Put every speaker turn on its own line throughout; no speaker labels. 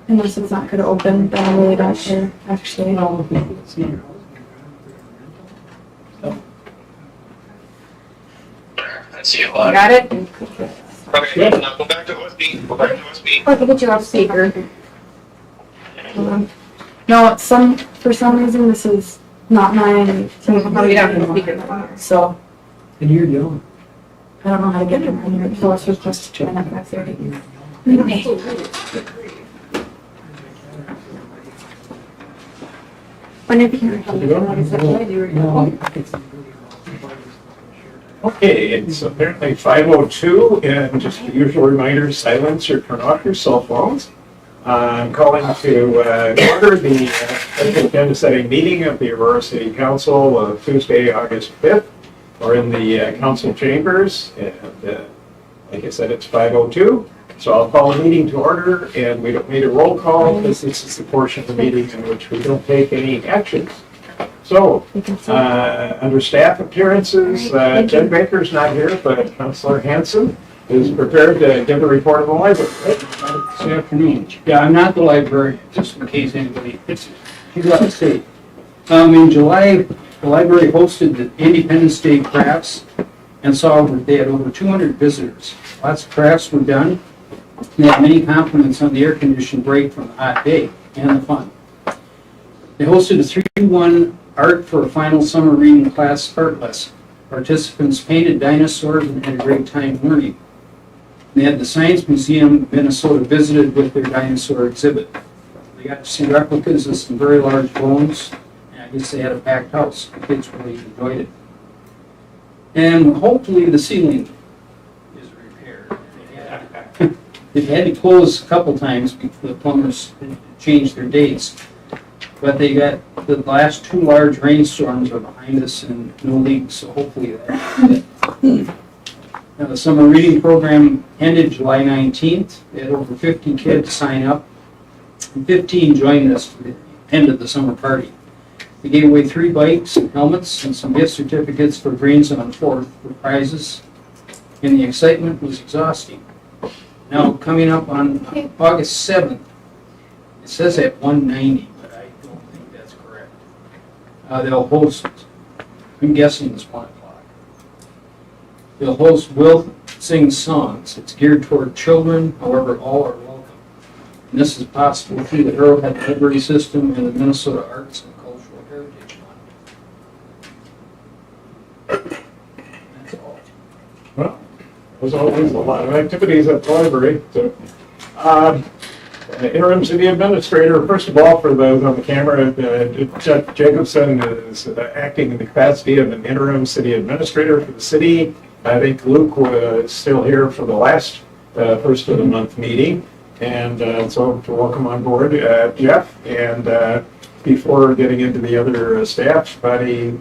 Unless it's not gonna open, then I really don't care, actually.
I see a lot.
Got it?
Okay, now go back to OSB. Go back to OSB.
I can get you off speaker. No, for some reason, this is not my, how we have the speaker, so
And you're young.
I don't know how to get it on here, so it's supposed to turn that back there. Whenever you're
Okay, it's apparently 5:02, and just the usual reminder, silence or turn off your cell phones. I'm calling to order the agenda setting meeting of the Aurora City Council of Tuesday, August 5th. We're in the council chambers, and like I said, it's 5:02. So I'll call the meeting to order, and we don't need a roll call, because this is the portion of the meeting in which we don't take any actions. So, under staff appearances, Jen Baker's not here, but Councilor Hanson is prepared to give a report of the library.
Good afternoon. Yeah, I'm not the library, just in case anybody, he's out of state. In July, the library hosted the Independence Day crafts and they had over 200 visitors. Lots of crafts were done. They had many compliments on the air-conditioned break from the hot day and the fun. They hosted a 3-1 art for a final summer reading class art lesson. Participants painted dinosaurs and had a great time learning. They had the Science Museum of Minnesota visited with their dinosaur exhibit. They got to see replicas of some very large bones, and I guess they had a packed house. The kids really enjoyed it. And hopefully the ceiling is repaired. They've had to close a couple times because the plumbers changed their dates. But they got the last 2 large rainstorms are behind us and no leaks, so hopefully that. Now, the summer reading program ended July 19th. They had over 50 kids sign up, and 15 joined us for the end of the summer party. We gave away 3 bikes and helmets and some gift certificates for Greens on 4th for prizes, and the excitement was exhausting. Now, coming up on August 7th, it says at 1:90. They'll host, I'm guessing it's 1 o'clock. They'll host Will Sing Songs. It's geared toward children, however, all are welcome. And this is possible through the Arrowhead Library System and the Minnesota Arts and Cultural Heritage Fund. That's all.
Well, there's always a lot of activities at the library. So, interim city administrator, first of all, for those on the camera, Jeff Jacobson is acting in the capacity of an interim city administrator for the city. I think Luke was still here for the last first of the month meeting. And so to welcome on board Jeff. And before getting into the other staff, any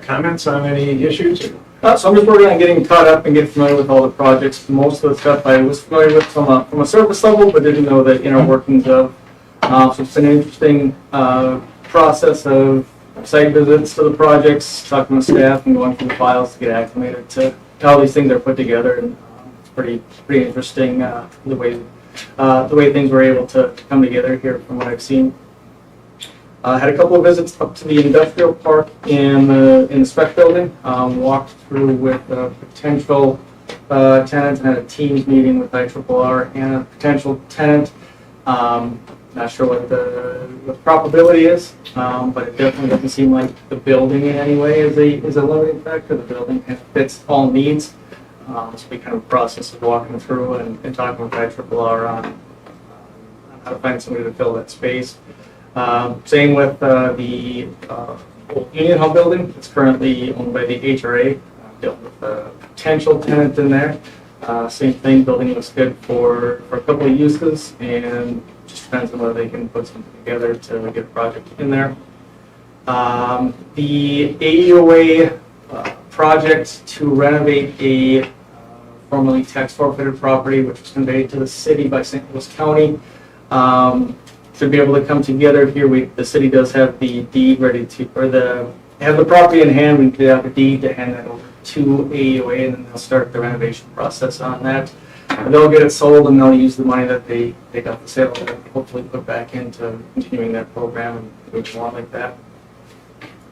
comments on any issues?
So I'm just working on getting caught up and getting familiar with all the projects. Most of the stuff I was familiar with from a surface level, but didn't know the inner workings of. So it's an interesting process of site visits to the projects, talking with staff, and going through the files to get acclimated to how these things are put together. And it's pretty interesting the way things were able to come together here from what I've seen. Had a couple of visits up to the industrial park in the spec building. Walked through with a potential tenant and had a teams meeting with IRRR and a potential tenant. Not sure what the probability is, but it definitely doesn't seem like the building in any way is a limiting factor. The building fits all needs. This will be kind of a process of walking through and talking with IRRR on how to find somebody to fill that space. Same with the old Union Hall building. It's currently owned by the HRA. Dealing with a potential tenant in there. Same thing, building looks good for a couple of uses, and just depends on whether they can put something together to get a project in there. The AUA project to renovate a formerly tax forfeited property, which was conveyed to the city by St. Louis County. Should be able to come together here. The city does have the deed ready to, have the property in hand. We could have a deed to hand that over to AUA, and then they'll start the renovation process on that. they'll get it sold and they'll use the money that they got the sale and hopefully put back into continuing that program and move along like that.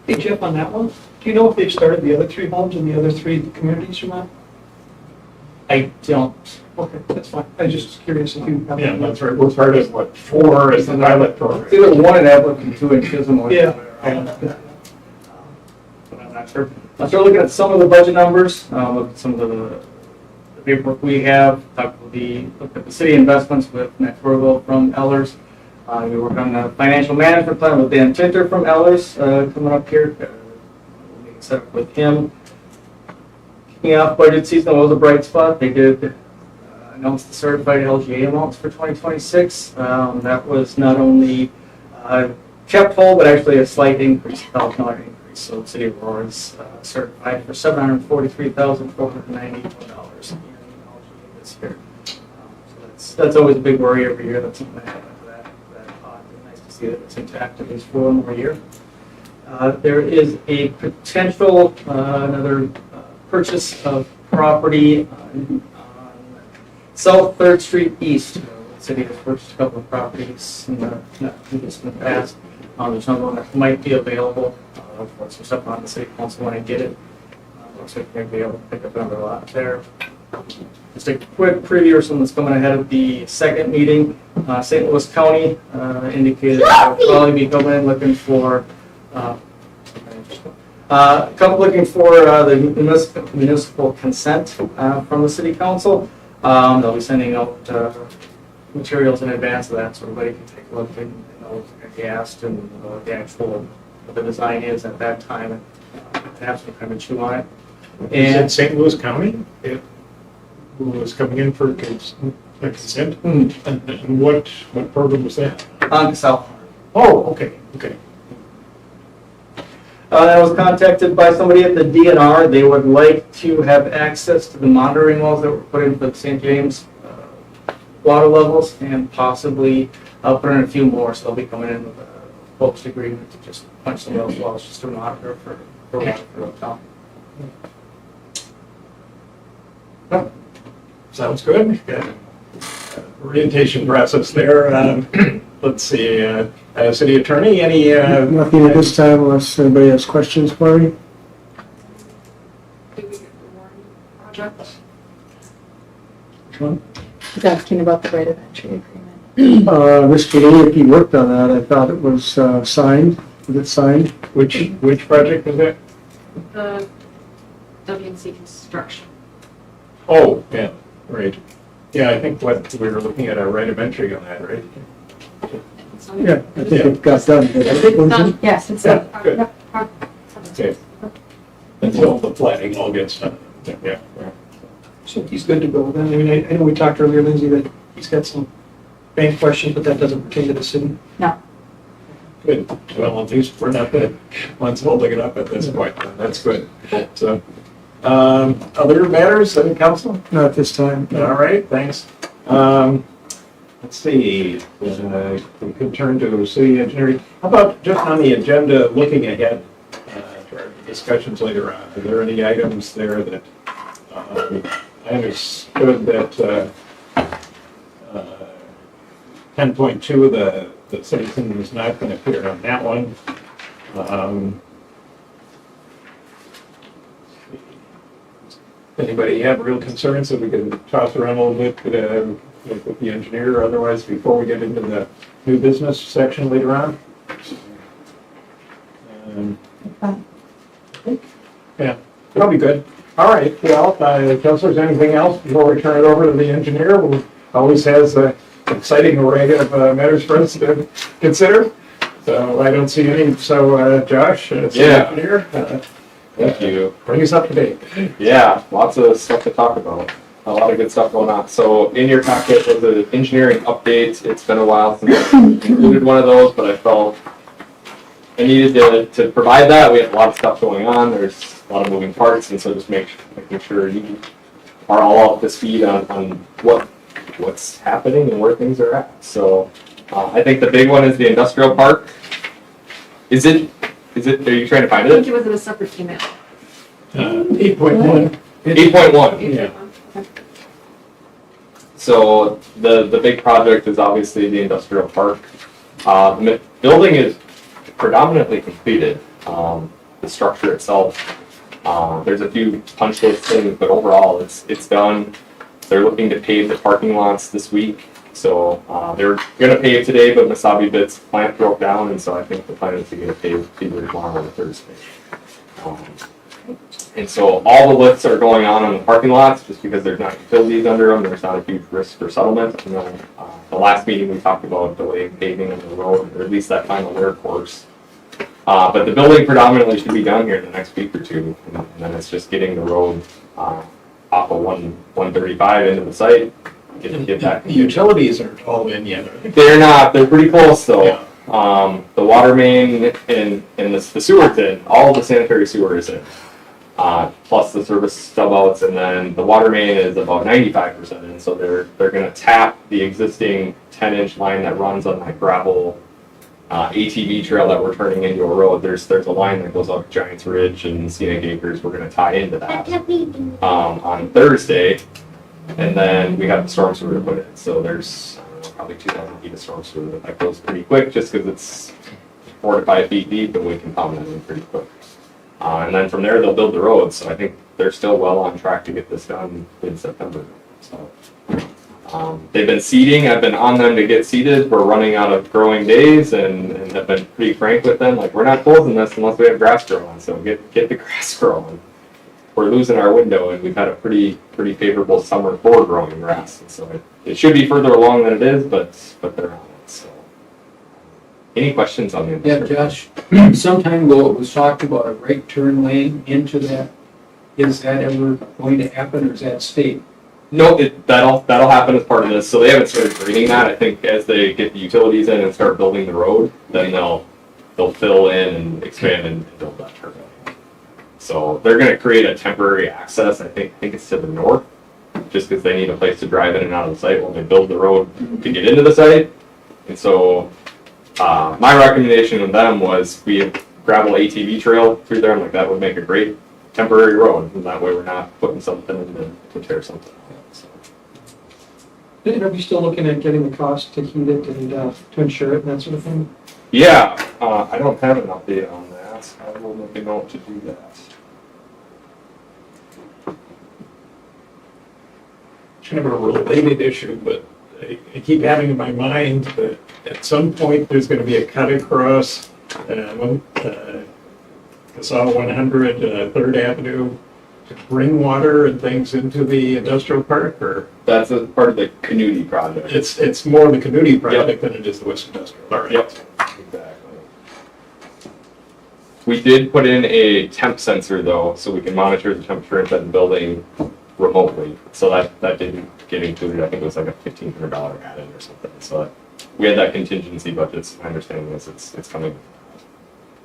Hey Jeff, on that one, do you know if they've started the other 3 homes in the other 3 communities or not?
I don't.
Okay, that's fine. I was just curious if you have.
Yeah, that's right, we're part of what, 4 is the pilot
It's
program.
either 1 in Evelyn and 2 in Chisholm.
Yeah.
But I'm not sure. I started looking at some of the budget numbers, look at some of the paperwork we have, looked at the city investments with Matt Torville from Ellers. We worked on the financial management plan with Dan Tinter from Ellers, coming up here. We'll get set up with him. Kicking off budget season was a bright spot. They did announce the certified LGA amounts for 2026. That was not only kept whole, but actually a slight increase, $1,000 increase. So the city of Aurora is certified for $743,491 in LGA this year. So that's always a big worry every year. That's something that happens to that pot. It's nice to see that it's intact at least for 1 more year. There is a potential another purchase of property on South 3rd Street East. The city has purchased a couple of properties in the past. There's another one that might be available for some stuff on the city council when I get it. Looks like maybe be able to pick up another lot there. Just a quick preview of something that's coming ahead of the second meeting. St. Louis County indicated they'll probably be coming in looking for the municipal consent from the city council. They'll be sending out materials in advance of that so everybody can take a look and know what's going to be asked and the actual, what the design is at that time and have some kind of chew on it.
Is it
And
St. Louis County? Who was coming in for consent? And what program was that?
on to South.
Oh, okay.
I was contacted by somebody at the DNR. They would like to have access to the monitoring wells that were put in for the St. James water levels and possibly put in a few more. So they'll be coming in with a post agreement to just punch some of those wells just to monitor for water for uptown.
Sounds good. Got orientation process there. Let's see, city attorney, any?
Nothing at this time unless anybody has questions for me.
Project.
Which one?
He's asking about the right of entry agreement.
Mr. Leakey worked on that. I thought it was signed. Was it signed?
Which project is that?
The WNC construction.
Oh, yeah, right. Yeah, I think what we were looking at a right of entry on that, right?
Yeah, I think it got done. But I think it was-
Yes, it's
Yeah,
a.
good. Okay. Until the planning all gets done. Yeah.
So he's good to go then. I mean, I know we talked earlier, Lindsay, that he's got some bank questions, but that doesn't pertain to the city.
Good. Well, at least we're not the ones holding it up at this point. That's good. So, other matters, council?
Not at this time.
All right, thanks. Let's see, we could turn to city engineering. How about just on the agenda, looking ahead to our discussions later on? Are there any items there that, I understood that 10.2, the citizen is not going to appear on that one. Anybody have real concerns that we can toss around a little bit with the engineer or otherwise before we get into the new business section later on? Yeah, that'll be good. All right, well, councilors, anything else before we turn it over to the engineer? Who always has an exciting array of matters for us to consider. So I don't see any. So Josh, city engineer,
Thank you.
bring us up to date.
Yeah, lots of stuff to talk about. A lot of good stuff going on. So in your packet was an engineering update. It's been a while since I included one of those, but I felt I needed to provide that. We have a lot of stuff going on. There's a lot of moving parts, and so just making sure you are all up to speed on what's happening and where things are at. So I think the big one is the industrial park. Is it? Are you trying to find
I think
it?
it was in a separate email.
8.1.
8.1.
Yeah.
So the big project is obviously the industrial park. The building is predominantly completed. The structure itself, there's a few punch list things, but overall it's done. They're looking to pave the parking lots this week. So they're gonna pave today, but Masabi Bit's plant broke down, and so I think the plan is to get it paved either tomorrow or Thursday. And so all the lifts are going on the parking lots, just because there's not utilities under them, there's not a huge risk for settlement. And then, the last meeting, we talked about delaying paving of the road, or at least that final wear course. But the building predominantly should be done here in the next week or two, and then it's just getting the road, off of 135 into the site, get that.
The utilities aren't all in yet, are they?
They're not, they're pretty close though.
Yeah.
The water main and the sewer's in, all the sanitary sewer is in. Plus the service stub outs, and then the water main is about 95% in, so they're gonna tap the existing 10-inch line that runs on that gravel ATV trail that we're turning into a road. There's a line that goes up Giants Ridge and Scenic Acres. We're gonna tie into that on Thursday, and then we have the storm sewer to put in. So there's probably 2,000 feet of storm sewer that goes pretty quick, just because it's 4 to 5 feet deep, and we can pump that in pretty quick. And then from there, they'll build the road. So I think they're still well on track to get this done in September. So they've been seeding. I've been on them to get seeded. We're running out of growing days, and have been pretty frank with them. Like, we're not closing this unless we have grass growing. So get the grass growing. We're losing our window, and we've had a pretty favorable summer for growing grass. And so it should be further along than it is, but they're on it. So any questions on the
Yeah, Josh, some time ago it was talked about a right turn lane into that. Is that ever going to happen, or is that state?
No, that'll happen as part of this. So they haven't started grading that. I think as they get the utilities in and start building the road, then they'll fill in and expand and build that turn lane. So they're going to create a temporary access. I think it's to the north, just because they need a place to drive in and out of the site when they build the road to get into the site. And so my recommendation of them was we have gravel ATV trail through there. I'm like, that would make a great temporary road, and that way we're not putting something in to tear something out. So.
And are we still looking at getting the cost to heat it and to insure it and that sort of thing?
Yeah, I don't have an update on that. I will make a note to do that.
Kind of a related issue, but I keep having in my mind that at some point there's going to be a cut across Casal 100 3rd Avenue to bring water and things into the industrial park, or
That's a part of the Canuti project.
it's more the Canuti project than it is the West Industrial. All right.
Yep, exactly. We did put in a temp sensor though, so we can monitor the temperature inside the building remotely. So that didn't get included. I think it was like a $1,500 add-in or something. So we had that contingency budget. So my understanding is it's coming.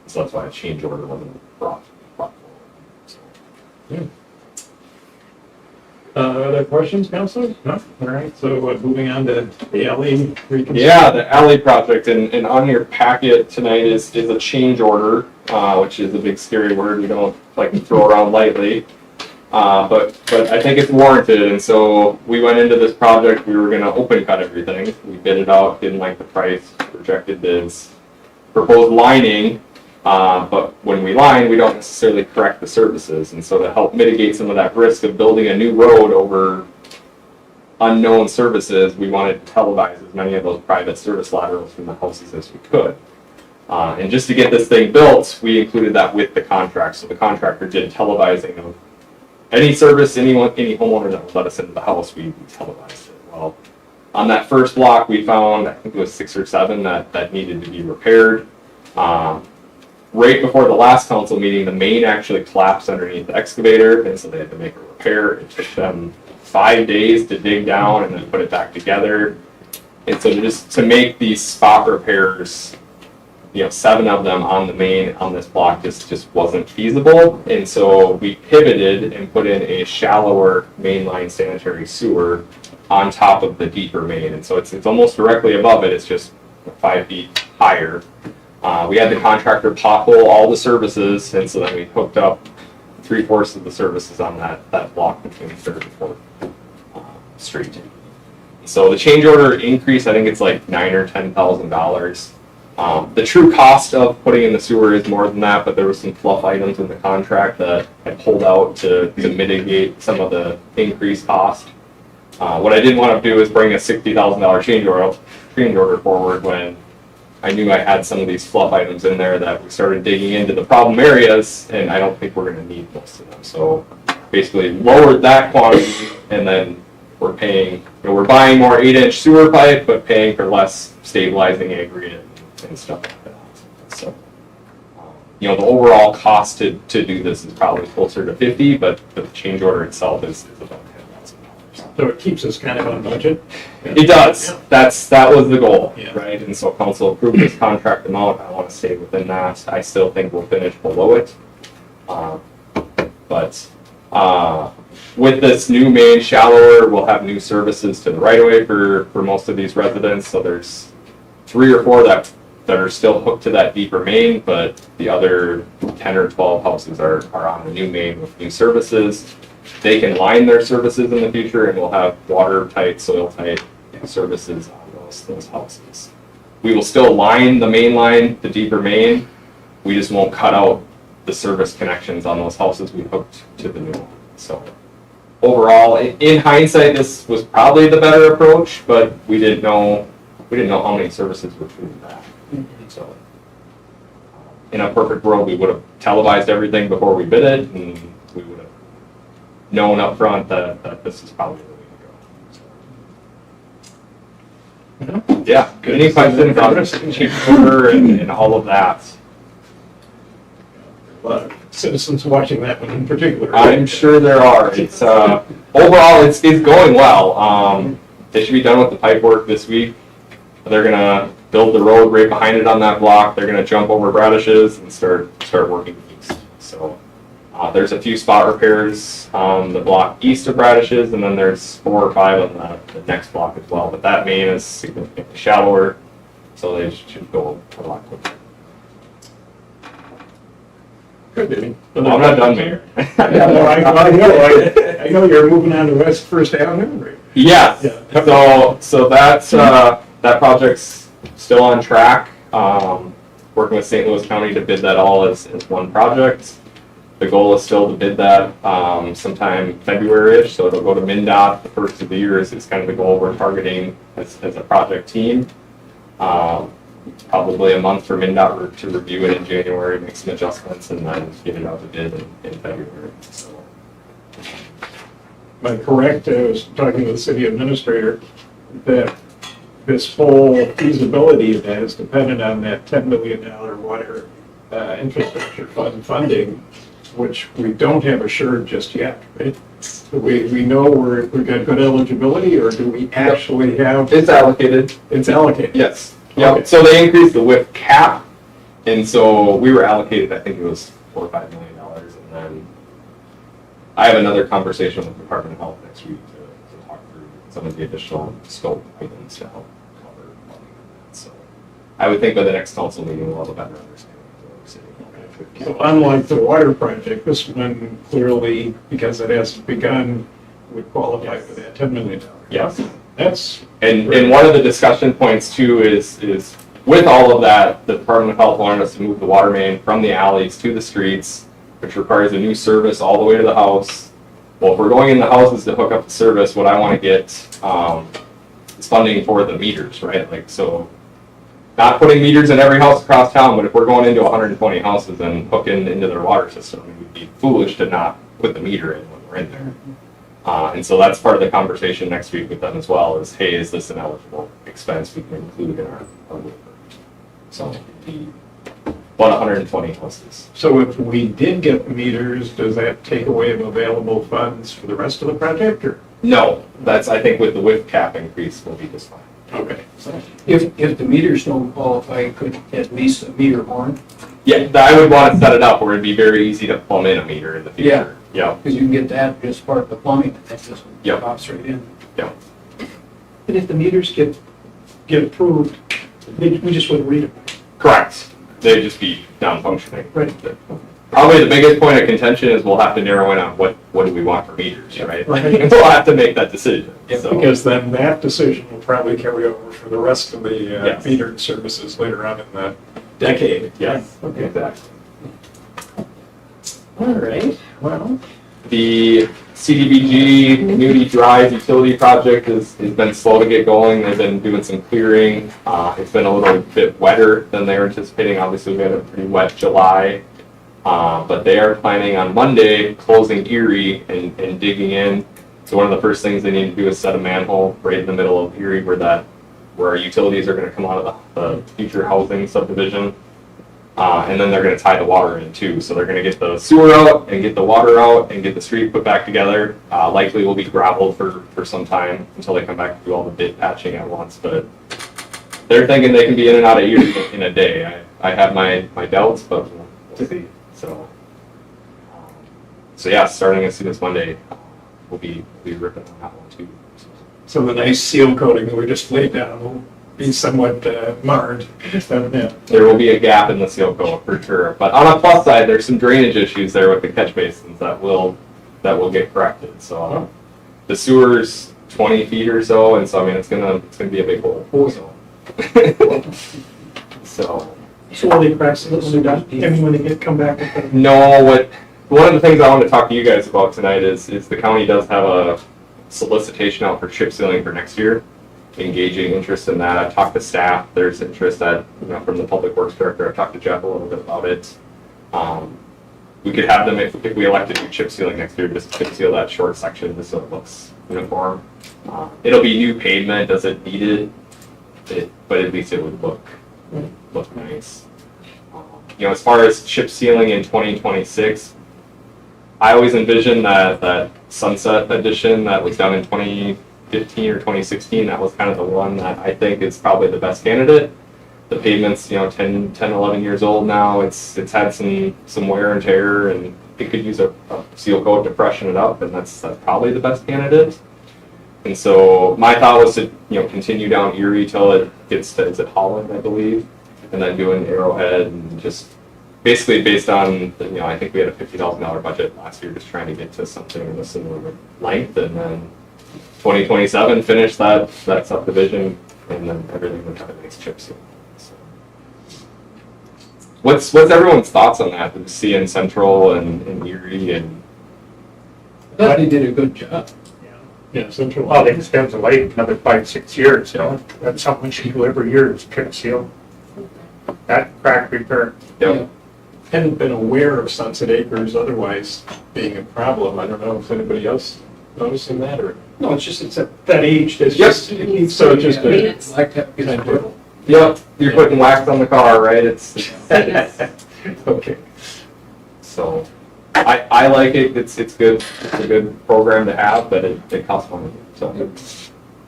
So that's why a change order wasn't brought forward. So.
Other questions, councilors? No? All right, so moving on to the alley reconstruction.
Yeah, the alley project, and on your packet tonight is a change order, which is a big scary word we don't like to throw around lightly. But I think it's warranted, and so we went into this project, we were gonna open cut everything. We bid it out, didn't like the price, rejected bids, proposed lining, but when we line, we don't necessarily correct the surfaces. And so to help mitigate some of that risk of building a new road over unknown surfaces, we wanted to televise as many of those private service laterals from the houses as we could. And just to get this thing built, we included that with the contract. So the contractor did televising of any service, any homeowner that would let us into the house, we televised it. Well, on that first block, we found, I think it was 6 or 7 that needed to be repaired. Right before the last council meeting, the main actually collapsed underneath the excavator, and so they had to make a repair. It took them 5 days to dig down and then put it back together. And so to make these spot repairs, 7 of them on the main on this block just wasn't feasible. And so we pivoted and put in a shallower mainline sanitary sewer on top of the deeper main. And so it's almost directly above it. It's just 5 feet higher. We had the contractor pothole all the services, and so then we hooked up 3/4 of the services on that block between 3rd and 4th Street. So the change order increase, I think it's like $9,000 or $10,000. The true cost of putting in the sewer is more than that, but there was some fluff items in the contract that I pulled out to mitigate some of the increased cost. What I didn't want to do is bring a $60,000 change order forward when I knew I had some of these fluff items in there that we started digging into the problem areas, and I don't think we're going to need most of them. So basically lowered that quantity, and then we're paying, we're buying more 8-inch sewer pipe, but paying for less stabilizing aggregate and stuff like that. So, the overall cost to do this is probably closer to 50, but the change order itself is about $10,000.
So it keeps us kind of on budget?
It does.
Yeah.
That was the goal,
Yeah.
right? And so council approved this contract amount. I want to stay within that. I still think we'll finish below it. But with this new main shallower, we'll have new services to the right of way for most of these residents. So there's 3 or 4 that are still hooked to that deeper main, but the other 10 or 12 houses are on the new main with new services. They can line their services in the future, and we'll have watertight, soil-tight services on those houses. We will still line the main line, the deeper main. We just won't cut out the service connections on those houses we hooked to the new one. So overall, in hindsight, this was probably the better approach, but we didn't know how many services were through that. So in a perfect world, we would have televised everything before we bid it, and we would have known up front that this is probably the way to go. Yeah, any questions on change order and all of that?
A lot of citizens watching that one in particular.
I'm sure there are. It's overall, it's going well. They should be done with the pipe work this week. They're gonna build the road right behind it on that block. They're gonna jump over radishes and start working east. So there's a few spot repairs on the block east of radishes, and then there's 4 or 5 on the next block as well. But that main is significantly shallower, so they should go a lot quicker.
Good.
Well, I'm not done, Mayor.
I know you're moving on to West First Avenue, right?
Yes.
Yeah.
So that's that project's still on track. Working with St. Louis County to bid that all as one project. The goal is still to bid that sometime February-ish, so it'll go to MnDOT the first of the year is kind of the goal we're targeting as a project team. Probably a month for MnDOT to review it in January, make some adjustments, and then get it out to bid in February. So.
Am I correct, I was talking to the city administrator, that this whole feasibility of that is dependent on that $10 million water infrastructure fund funding, which we don't have assured just yet, right? Do we know we've got good eligibility, or do we actually have?
It's allocated.
It's allocated?
Yes. Yep.
Okay.
So they increased the WIP cap, and so we were allocated, I think it was $4 or $5 million, and then I have another conversation with the Department of Health next week to talk through some of the additional scope items to help cover funding. So I would think by the next council meeting we'll have a better understanding of where we're sitting.
So unlike the water project, this one clearly, because it hasn't begun, would qualify for that $10 million.
Yes.
That's.
And one of the discussion points too is with all of that, the Department of Health wanted us to move the water main from the alleys to the streets, which requires a new service all the way to the house. Well, if we're going in the houses to hook up the service, what I want to get is funding for the meters, right? Like, so not putting meters in every house across town, but if we're going into 120 houses and hooking into their water system, it would be foolish to not put the meter in when we're in there. And so that's part of the conversation next week with them as well is, hey, is this an eligible expense we can include in our WIP? So it'd be about 120 houses.
So if we did get the meters, does that take away of available funds for the rest of the project, or?
No, that's, I think with the WIP cap increase, we'll be just fine.
Okay.
If the meters don't qualify, could at least a meter horn,
Yeah, I would want to set it up where it'd be very easy to plumb in a meter in the future. Yeah.
because you can get that as part of the plumbing, and that just
Yep.
pops right in.
Yeah.
And if the meters get approved, we just wouldn't read them.
Correct. They'd just be non-functioning.
Right.
Probably the biggest point of contention is we'll have to narrow in on what do we want for meters, right?
Right.
We'll have to make that decision. So,
Because then that decision will probably carry over for the rest of the
Yes.
metered services later on in the decade.
yes,
Okay.
exactly.
All right, well,
The CDBG Community Drive Utility Project has been slow to get going. They've been doing some clearing. It's been a little bit wetter than they were anticipating. Obviously, we had a pretty wet July. But they are planning on Monday closing Erie and digging in. So one of the first things they need to do is set a manhole right in the middle of Erie where our utilities are going to come out of the future housing subdivision. And then they're going to tie the water in too. So they're going to get the sewer out and get the water out and get the street put back together. Likely will be gravelled for some time until they come back to do all the bit patching at once. But they're thinking they can be in and out of Erie in a day. I have my doubts, but we'll see. So yeah, starting as soon as Monday, we'll be ripping on that one too.
so the nice seal coating that we just laid down will be somewhat marred. Yeah.
There will be a gap in the seal coat for sure. But on a plus side, there's some drainage issues there with the catch basins that will get corrected. So the sewer's 20 feet or so, and so I mean it's gonna be a big hole. So.
So will they practice it when they're done? I mean, when they come back with the.
No, one of the things I want to talk to you guys about tonight is the county does have a solicitation out for chip sealing for next year, engaging interest in that. I've talked to staff, there's interest from the public works director. I've talked to Jeff a little bit about it. We could have them, if we elect to do chip sealing next year, just chip seal that short section just so it looks uniform. It'll be new pavement, does it need it? But at least it would look nice. As far as chip sealing in 2026, I always envisioned that Sunset Edition that was done in 2015 or 2016. That was kind of the one that I think is probably the best candidate. The pavement's 10, 11 years old now. It's had some wear and tear, and it could use a seal coat to freshen it up, and that's probably the best candidate. And so my thought was to continue down Erie till it gets to, is it Holland, I believe, and then do an Arrowhead, and just basically based on I think we had a $50,000 budget last year, just trying to get to something of a similar length, and then 2027 finish that subdivision, and then everything would have a nice chip seal. So. What's everyone's thoughts on that? The CN Central and Erie and.
I thought they did a good job.
Yeah, Central.
Well, they extend the lake another 5-6 years, that's something we should do every year is chip seal. That crack repair.
Yep.
Hadn't been aware of Sunset Acres otherwise being a problem. I don't know if anybody else noticing that or.
No, it's at that age, it's
Yep.
just, it needs.
So it's just a.
Maintenance.
Like that, it's brittle.
Yep, you're putting wax on the car, right? It's
Okay.
so. I like it. It's good. It's a good program to have, but it costs money. So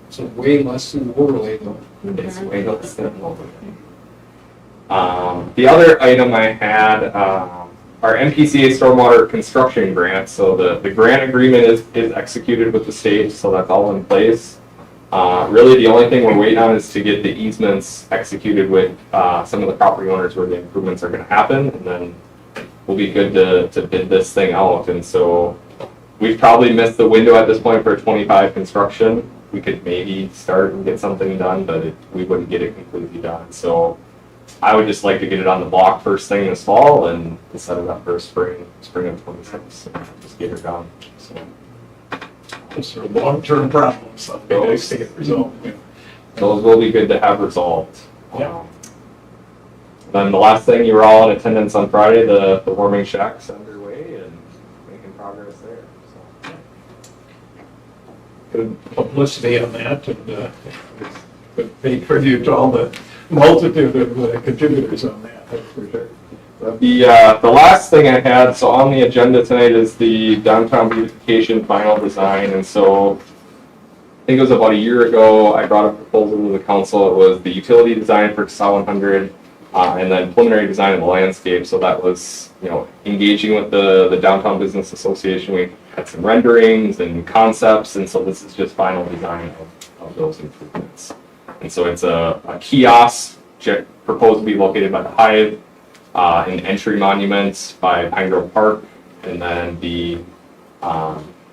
It's way less than overlay though.
it's way less than overlay. The other item I had, our MPCA stormwater construction grant. So the grant agreement is executed with the state, so that's all in place. Really, the only thing we're waiting on is to get the easements executed with some of the property owners where the improvements are going to happen, and then we'll be good to bid this thing out. And so we've probably missed the window at this point for 25 construction. We could maybe start and get something done, but we wouldn't get it completely done. So I would just like to get it on the block first thing this fall and set it up for spring of 26 and just get it done. So
Those are long-term problems. So it'd be nice to get resolved. Yeah.
those will be good to have resolved.
Yeah.
Then the last thing, you were all in attendance on Friday, the warming shack's underway and making progress there. So.
Good publicity on that, and good paid tribute to all the multitude of contributors on that, that's for sure.
The last thing I had, so on the agenda tonight is the downtown beautification final design, and so I think it was about a year ago, I brought a proposal to the council. It was the utility design for SA 100, and then preliminary design of the landscape. So that was, engaging with the Downtown Business Association. We had some renderings and concepts, and so this is just final design of those improvements. And so it's a kiosk proposed to be located by the Hive. an entry monument by Pine Grove Park, and then the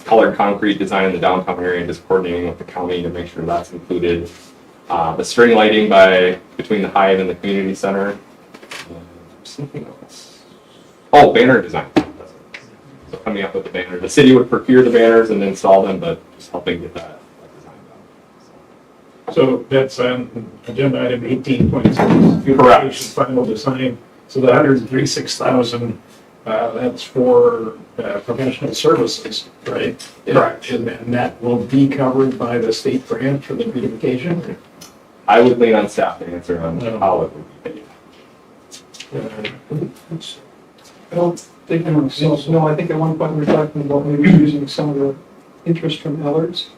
colored concrete design in the downtown area, just coordinating with the county to make sure that's included. The string lighting between the Hyatt and the community center. Something else. Oh, banner design. So coming up with the banner. The city would procure the banners and install them, but just helping get that design done.
So that's on agenda item 18.6.
Correct.
Beautification final design. So the 136,000, that's for professional services, right?
Correct.
And that will be covered by the state grant for the beautification?
I would lean on staff to answer on how it would be paid.
I don't think, no, I think at one point we were talking about maybe using some of the interest from Ellards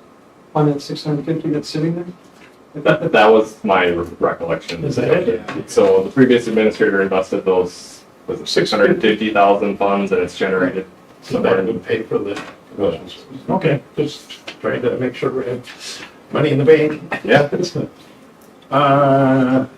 on that 650 that's sitting there.
That was my recollection.
Is that it?
So the previous administrator invested those, was it 650,000 funds, and it's generated.
So that would pay for the, okay, just trying to make sure we have money in the bank.
Yeah.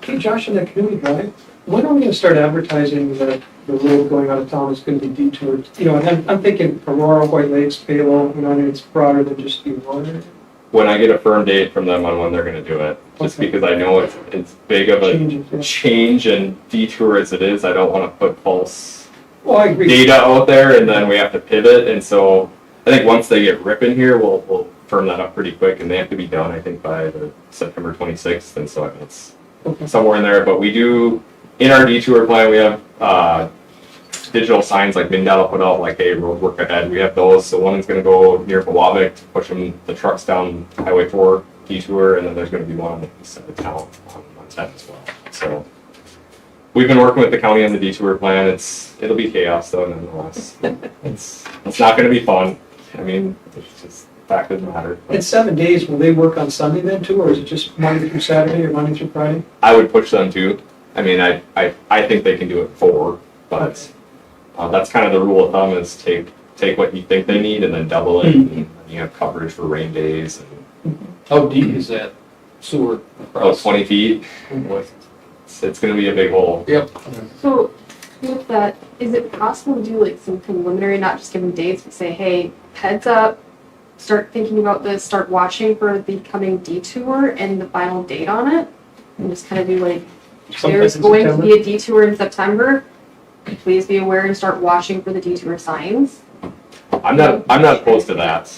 Hey, Josh, on that community drive, when are we gonna start advertising that the road going out of town is gonna be detoured? You know, and I'm thinking Aurora, White Lakes, Palo, you know, I mean, it's broader than just the Aurora.
When I get a firm date from them on when they're gonna do it, just
Okay.
because I know it's big of a
Changes, yeah.
change and detour as it is, I don't wanna put false
Well, I agree.
data out there and then we have to pivot, and so I think once they get ripping here, we'll firm that up pretty quick, and they have to be done, I think, by the September 26th, and so it's
Okay.
somewhere in there, but we do, in our detour plan, we have, digital signs like MinDOT will put out, like, hey, road work ahead, we have those, so one is gonna go near Pewabic, pushing the trucks down Highway 4 detour, and then there's gonna be one on the east side of town on 10 as well, so. We've been working with the county on the detour plan, it'll be chaos though, nonetheless. It's not gonna be fun, I mean, it's just the fact of the matter.
In 7 days, will they work on Sunday then too, or is it just Monday through Saturday or Monday through Friday?
I would push them to, I mean, I think they can do it 4, but that's kind of the rule of thumb is take what you think they need and then double it, and you have coverage for rain days and
How deep is that sewer
about
across?
20 feet. It's gonna be a big hole.
Yep.
So with that, is it possible to do like some preliminary, not just giving dates, but say, hey, heads up, start thinking about this, start watching for the coming detour and the final date on it? And just kind of do like, there's
Sometime in
going to
September?
be a detour in September. Please be aware and start watching for the detour signs.
I'm not opposed to that.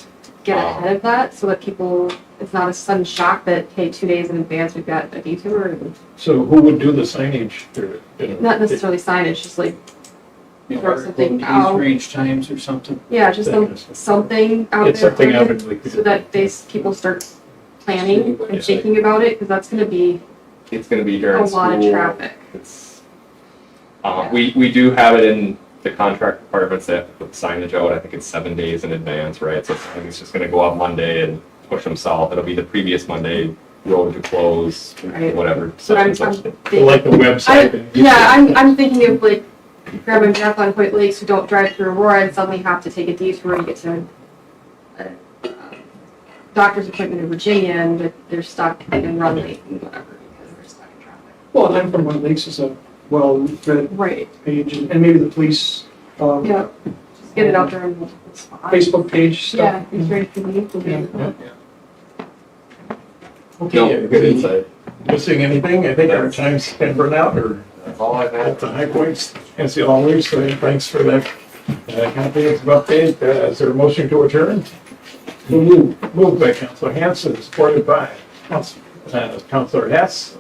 Get ahead of that so that people, it's not a sudden shock that, hey, 2 days in advance, we've got a detour. And
So who would do the signage?
not necessarily signage, just like,
You know,
Throw something
days,
out.
range times or something.
yeah, just something out there.
It's something out of the.
So that people start planning and thinking about it, because that's gonna be
It's gonna be
a
during school.
lot of traffic.
It's, we do have it in the contract requirements that have to put signage out, I think it's 7 days in advance, right? So it's just gonna go up Monday and push them south, it'll be the previous Monday, road to close,
Right.
whatever.
So
such
I'm
and such.
thinking,
Like the website.
I'm thinking of like Grandma and Grandpa on White Lakes who don't drive through Aurora and suddenly have to take a detour and get to a doctor's appointment in Virginia, and they're stuck and run late and whatever because they're stuck in traffic.
Well, I'm from White Lakes is a well-read
Right,
page, and maybe the police,
yeah, just get it out there in multiple spots.
Facebook page
Yeah,
stuff.
it's very convenient.
Yeah.
No, good insight.
Missing anything? I think our time's been run out, or
That's all I've had.
at the high points, as always, so thanks for that comprehensive update. Is there a motion to adjourn? Moved by Councilor Hanson, supported by Councilor Hess.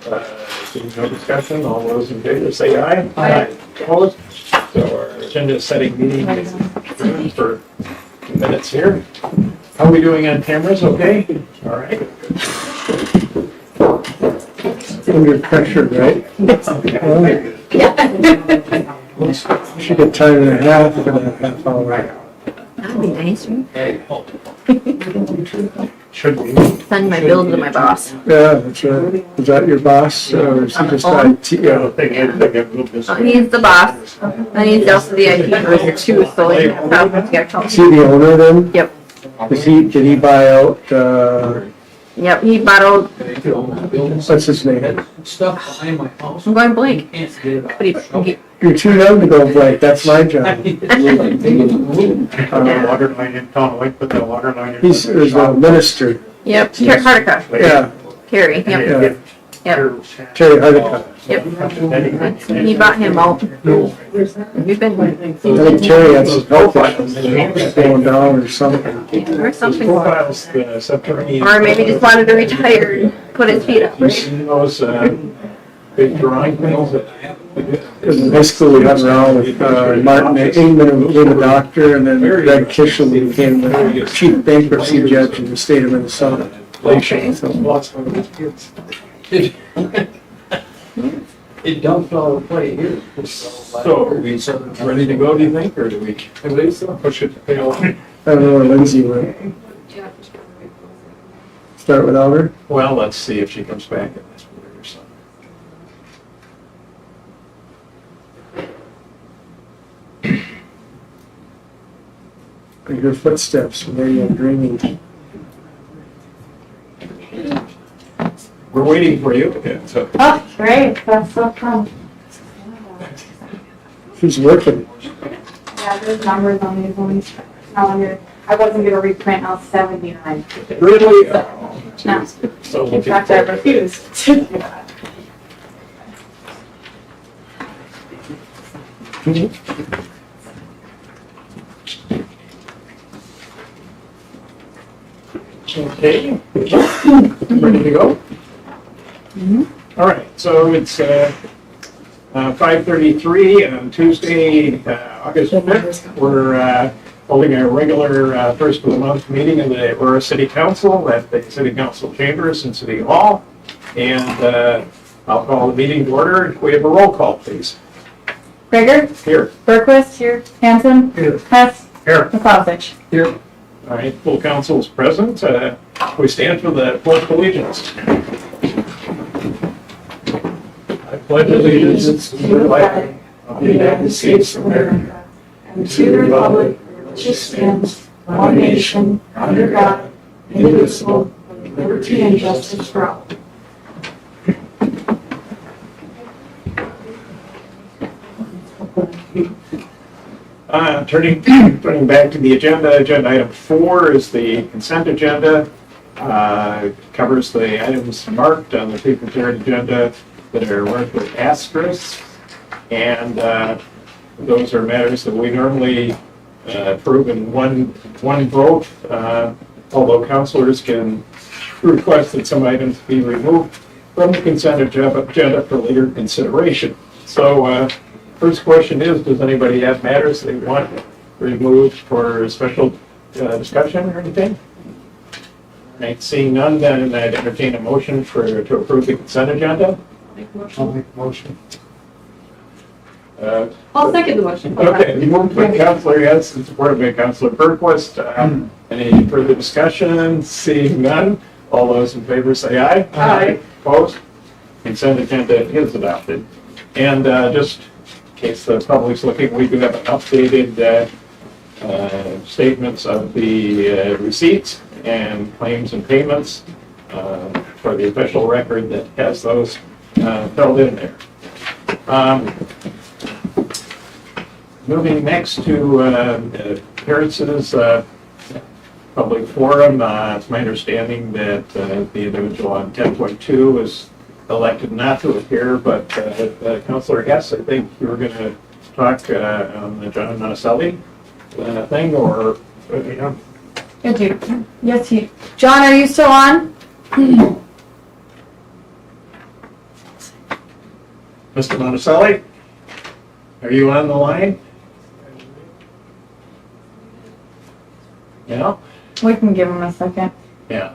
Seeing no discussion, all those in favor say aye.
Aye.
Opposed? So our agenda setting meeting is adjourned for 2 minutes here. How are we doing on cameras? Okay? All right.
Under pressure, right? Should get time and a half for that half hour.
That'd be nice.
Should we?
Send my bill to my boss.
Yeah, that's right. Is that your boss or is he
On the
just
phone?
IT?
I don't think I've moved this.
He's the boss, and he's also the IT person too, so you have to
Is he the owner then?
Yep.
Did he buy out,
Yep, he borrowed,
What's his name?
Stuff behind my house.
I'm going blank,
Can't get it out.
but he,
You're too young to go blank, that's my job.
Put that water line in town, like put that water line in.
He's a minister,
yep, Hardikoff,
yeah,
Carrie, yep,
yeah,
yep,
Terry Hardikoff.
yep. He bought him out. We've been,
I think Terry had some health issues going down or something.
or something,
Profiles the subterranean.
or maybe just wanted to retire and put his feet up.
You seen those, big drawing things that
In high school, we hung around with Martin Ingman, who became a doctor, and then Greg Kishel, who became the chief bankruptcy judge in the state of Minnesota.
Okay. Lots of those kids.
It dumped all the play here.
So, are we ready to go, do you think, or do we push it to fail?
I don't know where Lindsay went. Start without her?
Well, let's see if she comes back in this minute or something.
I hear footsteps from where you're dreaming.
We're waiting for you. Yeah, so,
Oh, great, that's so fun.
She's working.
Yeah, there's numbers on these ones. I wasn't gonna reprint, I was 79.
really?
No.
So,
In fact, I refused to do that.
okay. Ready to go? All right, so it's 5:33 on Tuesday, August 5th. We're holding a regular first of the month meeting of the Aurora City Council at the City Council Chambers in City Hall. And I'll call the meeting to order. We have a roll call, please.
Gregor?
Here.
Berquist? Here. Hanson?
Here.
Hess?
Here.
McCosich?
Here.
All right, full council is present. We stand for the pledge of allegiance. I pledge allegiance to the flag of the United States of America
And to the republic which stands, one nation, under God, indivisible, with liberty and justice for all.
Turning back to the agenda, agenda item 4 is the consent agenda. Covers the items marked on the pre-prepared agenda that are marked with asterisks. And those are matters that we normally approve in one vote, although councilors can request that some items be removed from the consent agenda for later consideration. So first question is, does anybody have matters they want removed for special discussion or anything? All right, seeing none, then I'd entertain a motion to approve the consent agenda.
I'll make a motion.
I'll second the motion.
Okay, moved by Councilor Hess and supported by Councilor Berquist. Any further discussion? Seeing none, all those in favor say aye.
Aye.
Opposed? Consent agenda is adopted. And just in case the public's looking, we do have an updated statements of the receipts and claims and payments for the official record that has those filled in there. Moving next to appearances, public forum, it's my understanding that the individual on 10.2 was elected not to appear, but Councilor Hess, I think you were going to talk on the John Monticelli thing, or, you know.
Yes, you. John, are you still on?
Mr. Monticelli, are you on the line? Yeah?
We can give him a second.
Yeah.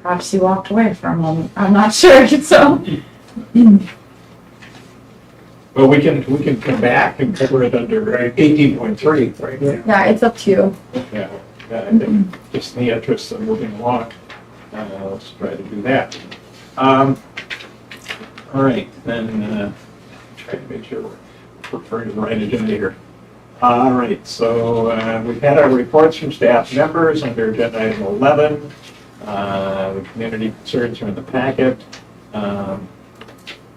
Perhaps he walked away for a moment. I'm not sure, so.
Well, we can come back and cover it under 18.3, right?
Yeah, it's up to you.
Yeah, I think just in the interest of moving along, let's try to do that. All right, then try to make sure we're referring to the right agenda here. All right, so we've had our reports from staff members under agenda item 11. The community concerns are in the packet.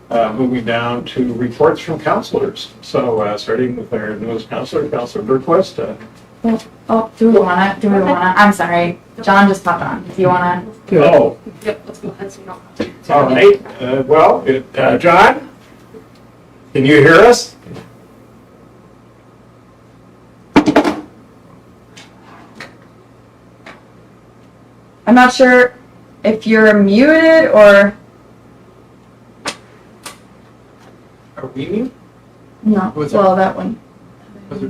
Moving down to reports from counselors. So starting with our newest counselor, Counselor Berquist.
Oh, do we wanna, I'm sorry, John just popped on. Do you wanna?
Oh,
Yep, let's go ahead so we don't have to.
all right. Well, John, can you hear us?
I'm not sure if you're muted or,
Are we mute?
no, well, that one. Was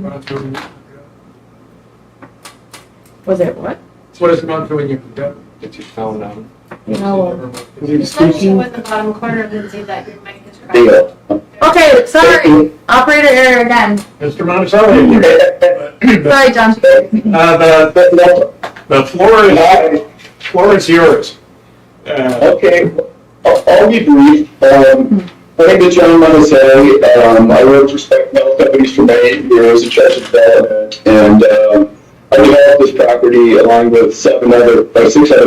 it what?
What does it run through when you?
Get your phone down.
No.
Just let you in the bottom corner of it, see that your mic is right.
Okay, sorry, operator error again.
Mr. Monticelli?
Sorry, John.
The floor is yours.
Okay, I'll be brief. My name is John Monticelli. I work for Spec Metal Companies for many years in charge of development, and I developed this property along with 6 other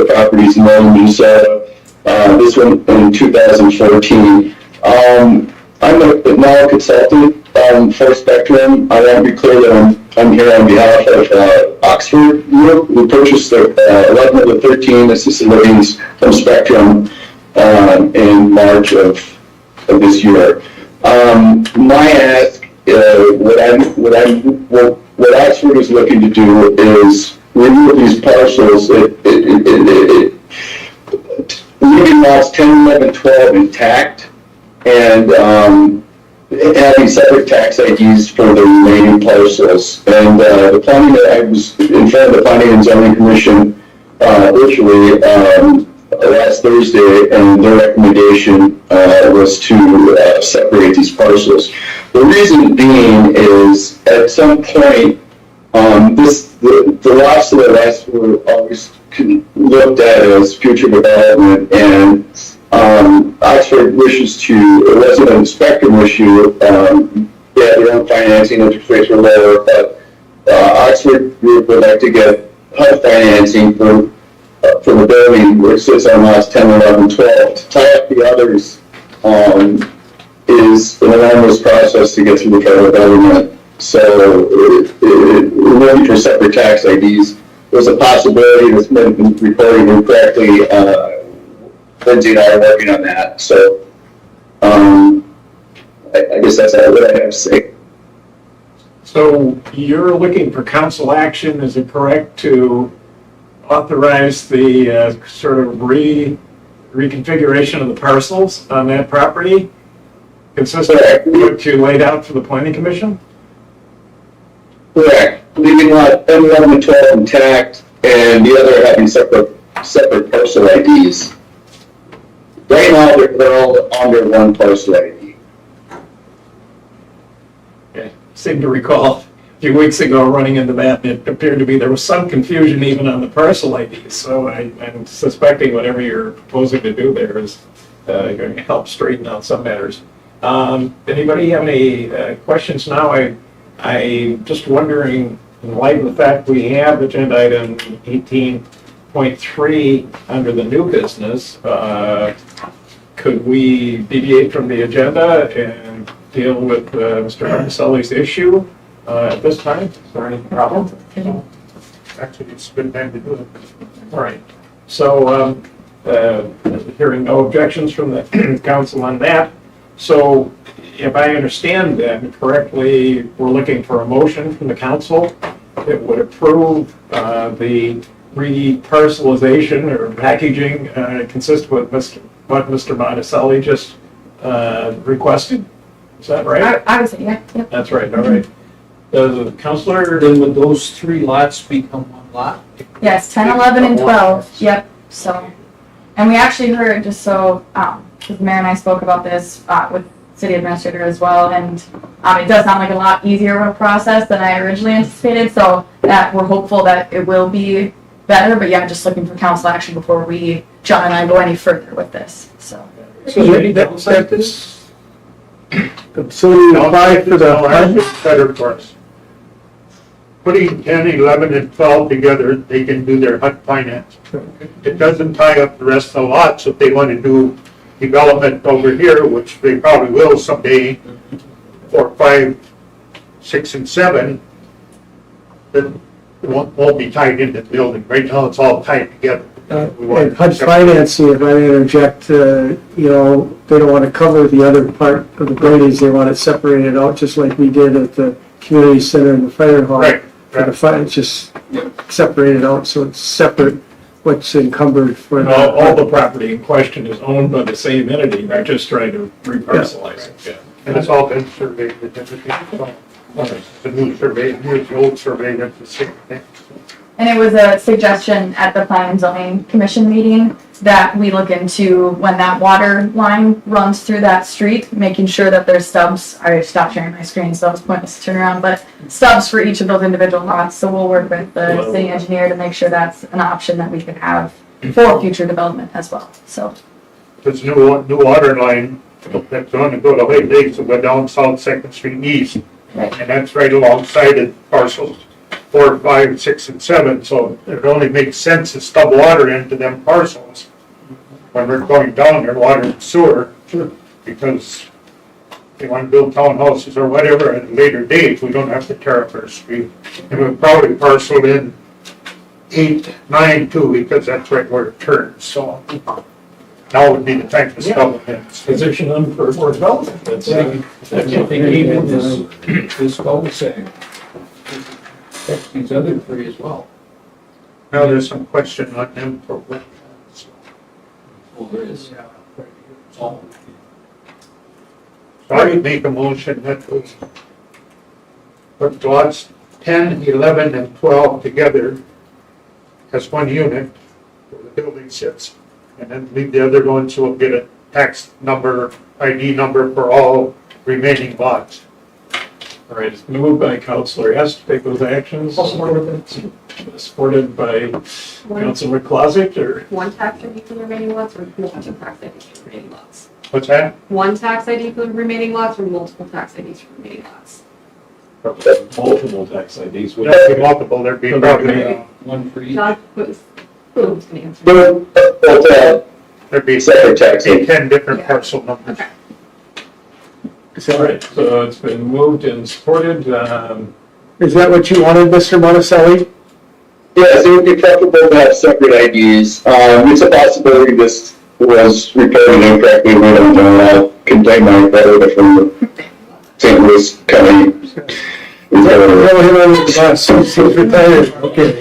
properties in northern Minnesota. This one in 2014. I'm now a consultant for Spectrum. I want to be clear that I'm here on behalf of Oxford Group. We purchased the 11 of the 13 assisted livings from Spectrum in March of this year. My ask, what Oxford is looking to do is remove these parcels. Leaving lots 10, 11, 12 intact, and having separate tax IDs for the remaining parcels. And the planning, I was in front of the Planning and Zoning Commission virtually last Thursday, and their recommendation was to separate these parcels. The reason being is at some point, the lots to the west were always looked at as future development, and Oxford wishes to, it wasn't a Spectrum issue, they had their own financing, interest rates were lower, but Oxford Group would like to get HUD financing for the building, which sits on lots 10, 11, 12. To tie up the others is an enormous process to get through the federal government. So we're looking for separate tax IDs. There's a possibility that's been reported incorrectly. Lindsay and I are working on that. So I guess that's what I have to say.
So you're looking for council action, is it correct, to authorize the sort of reconfiguration of the parcels on that property, consistent with what you laid out for the planning commission?
Correct. Leaving lot 10, 11, and 12 intact, and the other having separate parcel IDs. Right now, they're all under one parcel ID.
Okay. Seem to recall a few weeks ago running into that, and it appeared to be there was some confusion even on the parcel IDs. So I'm suspecting whatever you're proposing to do there is going to help straighten out some matters. Anybody have any questions now? I'm just wondering, in light of the fact we have agenda item 18.3 under the new business, could we deviate from the agenda and deal with Mr. Monticelli's issue at this time? Is there any problem?
Actually, it's been time to do it.
All right. So, hearing no objections from the council on that, so if I understand then correctly, we're looking for a motion from the council that would approve the reparcelization or packaging consistent with what Mr. Monticelli just requested. Is that right?
I would say, yeah, yep.
That's right, all right. The councilor,
Then would those 3 lots become 1 lot?
Yes, 10, 11, and 12, yep, so. And we actually heard, just so, because the mayor and I spoke about this with city administrator as well, and it does sound like a lot easier of a process than I originally anticipated, so that we're hopeful that it will be better, but yeah, just looking for council action before John and I go any further with this, so.
So the facility applied for the HUD.
Better for us. Putting 10, 11, and 12 together, they can do their HUD finance. It doesn't tie up the rest of the lots if they want to do development over here, which they probably will someday, 4, 5, 6, and 7, then it won't be tied into the building. Right now, it's all tied together.
And HUD financing, if I may interject, they don't want to cover the other part of the buildings, they want it separated out, just like we did at the community center and the fire hall.
Right.
For the fire, it's just separated out, so it's separate what's encumbered for the.
All the property in question is owned by the same entity, they're just trying to reparcelize it. Yeah.
And it's all been surveyed with everything. So, the new survey, here's the old survey, that's the same thing.
And it was a suggestion at the Planning and Zoning Commission meeting that we look into when that water line runs through that street, making sure that there's stubs. I stopped sharing my screen, so it was pointless to turn around, but stubs for each of those individual lots. So we'll work with the city engineer to make sure that's an option that we can have for future development as well, so.
This new water line that's going to go to White Lakes will go down South Second Street East.
Right.
And that's right alongside of parcels 4, 5, 6, and 7, so it only makes sense to stub water into them parcels when we're going down there, water and sewer, because if they want to build townhouses or whatever at a later date, we don't have to tear up our street. And we'll probably parcel in 8, 9 too, because that's right where it turns, so now would be the time to stub it.
Position them for more development. That's,
I think even this cul-de-sac, affects these other three as well.
Now there's some question on them for what.
Well, there is. All.
So I would make a motion that we put lots 10, 11, and 12 together as one unit where the building sits. And then leave the other ones, so we'll get a tax number, ID number for all remaining lots.
all right, it's moved by Councilor Hess to take those actions. Supported by Councilor Closet, or
One tax ID for the remaining lots or multiple tax IDs for the remaining lots?
What's that?
One tax ID for the remaining lots or multiple tax IDs for the remaining lots?
multiple tax IDs. Would
There'd be multiple, there'd be probably,
One for each.
John was going to answer.
there'd be
Separate tax.
10 different parcel numbers.
Okay.
All right, so it's been moved and supported.
Is that what you wanted, Mr. Monticelli?
Yes, it would be preferable to have separate IDs. It's a possibility this was reported incorrectly. We don't know. I'll contain my letter from the St. Louis County.
Throw him under the bus, he's retired, okay.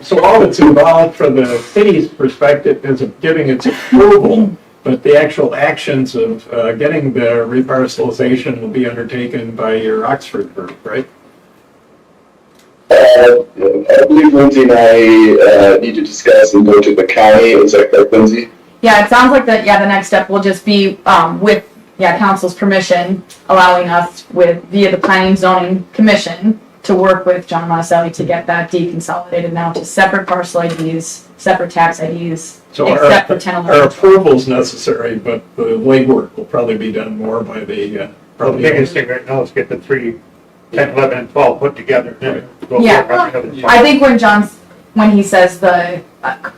So all that's involved from the city's perspective is of giving its approval, but the actual actions of getting the reparcelization will be undertaken by your Oxford group, right?
I believe Lindsay and I need to discuss and go to the county. Is that correct, Lindsay?
Yeah, it sounds like the next step will just be, with, council's permission, allowing us via the Planning and Zoning Commission to work with John Monticelli to get that deconsolidated now to separate parcel IDs, separate tax IDs,
So
except for 10,
our
11.
approval's necessary, but the legwork will probably be done more by the,
The
probably.
biggest thing right now is get the 3, 10, 11, and 12 put together. Then we'll
Yeah.
work on the other
I think when he says the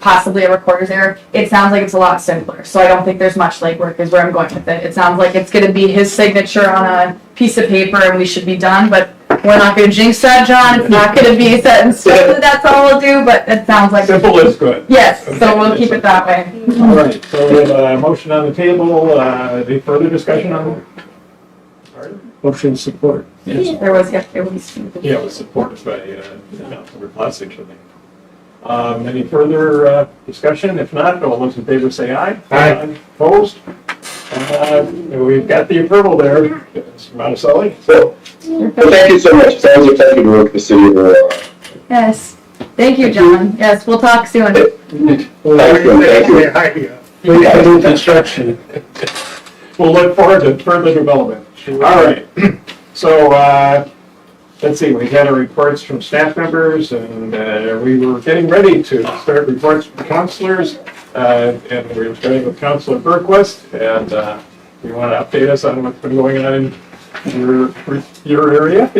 possibly a recorder's error, it sounds like it's a lot simpler. So I don't think there's much legwork is where I'm going with it. It sounds like it's going to be his signature on a piece of paper and we should be done, but we're not going to jinx that, John. It's not going to be set in stone that that's all we'll do, but it sounds like.
Simple is good.
Yes, so we'll keep it that way.
All right, so we have a motion on the table. Any further discussion on it?
Motion support.
Yes.
There was, it was.
Yeah, it was supported by Councilor Classic, I think. Any further discussion? If not, all those in favor say aye.
Aye.
Opposed? We've got the approval there, Mr. Monticelli.
Well, thank you so much. It's always a pleasure to work with the city of Aurora.
Yes. Thank you, John. Yes, we'll talk soon.
Thank you.
Hi,
Wait for new construction.
We'll look forward to further development. All right. So, let's see, we had our reports from staff members, and we were getting ready to start reports from counselors. And we were starting with Councilor Berquist, and you want to update us on what's been going on in your area?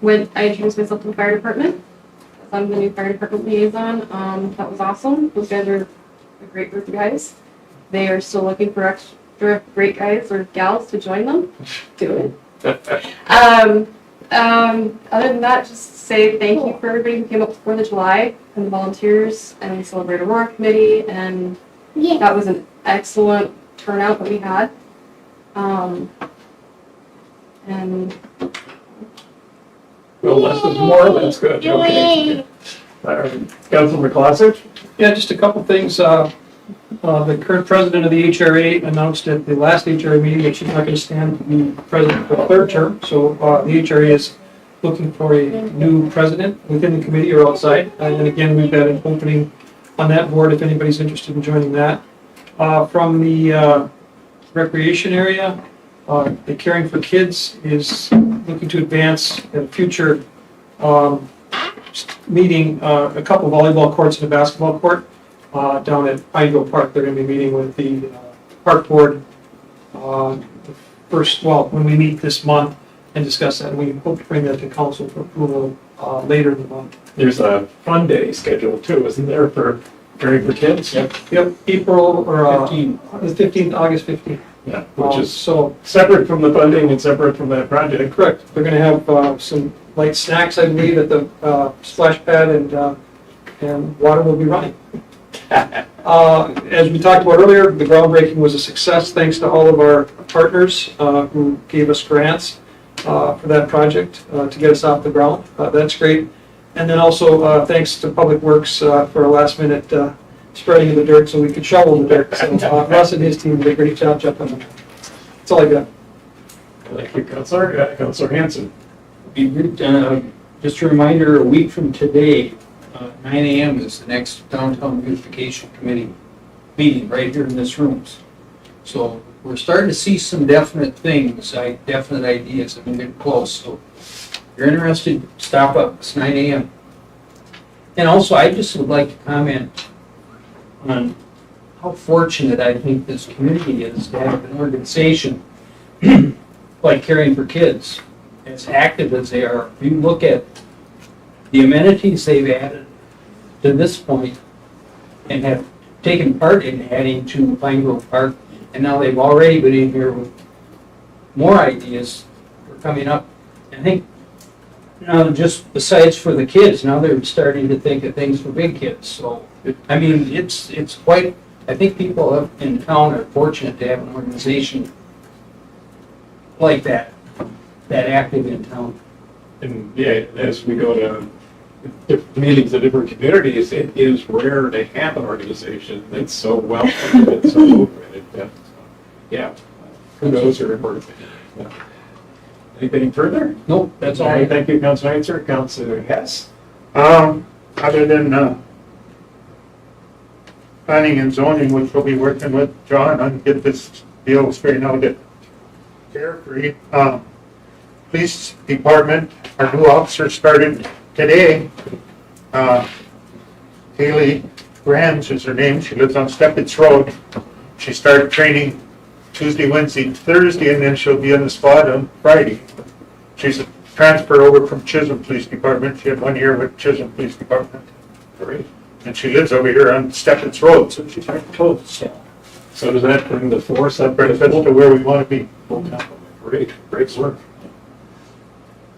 Really, I introduced myself to the fire department. I'm the new fire department liaison. That was awesome. Those guys are a great group of guys. They are still looking for extra great guys or gals to join them. Do it. Other than that, just say thank you for everybody who came up for 4th of July and the volunteers and the Celebrate Aurora committee, and that was an excellent turnout that we had. And
Well, less is more, that's good. Okay. All right. Councilor McCloskey?
Yeah, just a couple things. The current president of the HRA announced at the last HRA meeting that she's not going to stand to be president for the 3rd term. So the HRA is looking for a new president within the committee or outside. And again, we've got an opening on that board if anybody's interested in joining that. From the recreation area, the Caring for Kids is looking to advance in a future meeting, a couple volleyball courts and a basketball court down at Pineville Park. They're going to be meeting with the park board when we meet this month and discuss that. And we hope to bring that to council for approval later in the month.
There's a fun day scheduled too, isn't there, for Caring for Kids?
Yep, April or the 15th, August 15th.
Yeah, which is
So,
separate from the funding and separate from that project.
correct. They're going to have some light snacks, I believe, at the splash pad, and water will be running. As we talked about earlier, the groundbreaking was a success thanks to all of our partners who gave us grants for that project to get us off the ground. That's great. And then also thanks to Public Works for a last minute spreading of the dirt so we could shovel the dirt. So Russ and his team did a great job jumping on that. That's all I got.
Thank you, Councilor. Councilor Hanson.
Just a reminder, a week from today, 9 a.m. is the next Downtown Beautification Committee meeting right here in this room. So we're starting to see some definite things, definite ideas that are getting close. So if you're interested, stop up. It's 9 a.m. And also, I just would like to comment on how fortunate I think this community is to have an organization like Caring for Kids, as active as they are. If you look at the amenities they've added to this point and have taken part in adding to Pine Grove Park, and now they've already been in here with more ideas for coming up. I think now just besides for the kids, now they're starting to think of things for big kids. So, I mean, it's quite, I think people up in town are fortunate to have an organization like that active in town.
And yeah, as we go to different meetings of different communities, it is rare to have an organization that's so well funded, so motivated. Yeah, kudos are important. Yeah. Anything further?
Nope, that's all.
All right, thank you, Councilor Heinzer. Councilor Hess.
Other than, planning and zoning, which we'll be working with John on, get this deal straightened out at Carefree. Police department, our new officer started today. Haley Grams is her name. She lives on Steppitz Road. She started training Tuesday, Wednesday, Thursday, and then she'll be on the spot on Friday. She's a transfer over from Chisholm Police Department. She had 1 year with Chisholm Police Department.
Great.
And she lives over here on Steppitz Road, so she's very close.
So does that bring the force up?
Benefits to where we want to be.
Great, great work.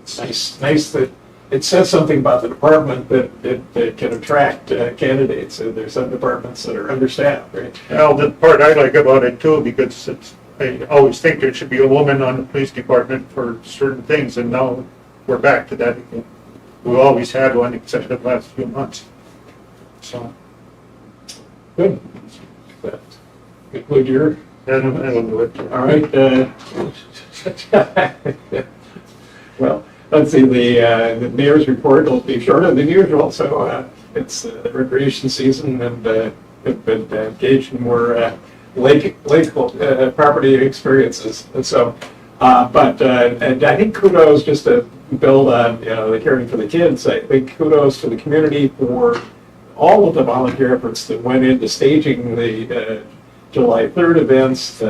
It's nice that it says something about the department that can attract candidates. And there's some departments that are understaffed, right?
Well, the part I like about it too, because I always think there should be a woman on the police department for certain things, and now we're back to that again. We've always had one, except the last few months. So,
Good. That conclude your,
that'll do it.
all right. Well, let's see, the mayor's report will be shorter than usual, so it's the recreation season and have been engaged in more lake property experiences. And so, and I think kudos just to build on, the caring for the kids. I think kudos to the community for all of the volunteer efforts that went into staging the July 3rd events.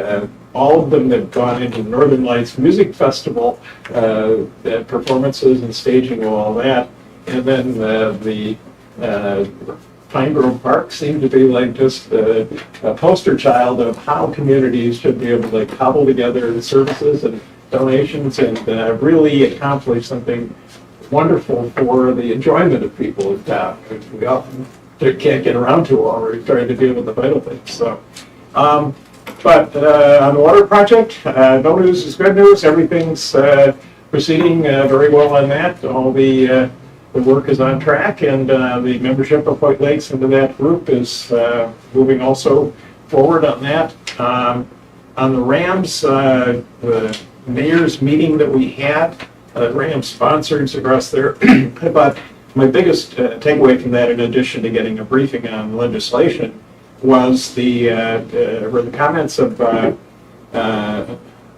All of them have gone into the Northern Lights Music Festival performances and staging and all that. And then the Pine Grove Park seemed to be like just a poster child of how communities should be able to cobble together services and donations and really accomplish something wonderful for the enjoyment of people in town, which we often can't get around to while we're trying to deal with the vital things. So, but on the water project, no news is good news. Everything's proceeding very well on that. All the work is on track, and the membership of White Lakes into that group is moving also forward on that. On the Rams, the mayor's meeting that we had, Rams sponsors across there, but my biggest takeaway from that, in addition to getting a briefing on legislation, was were the comments of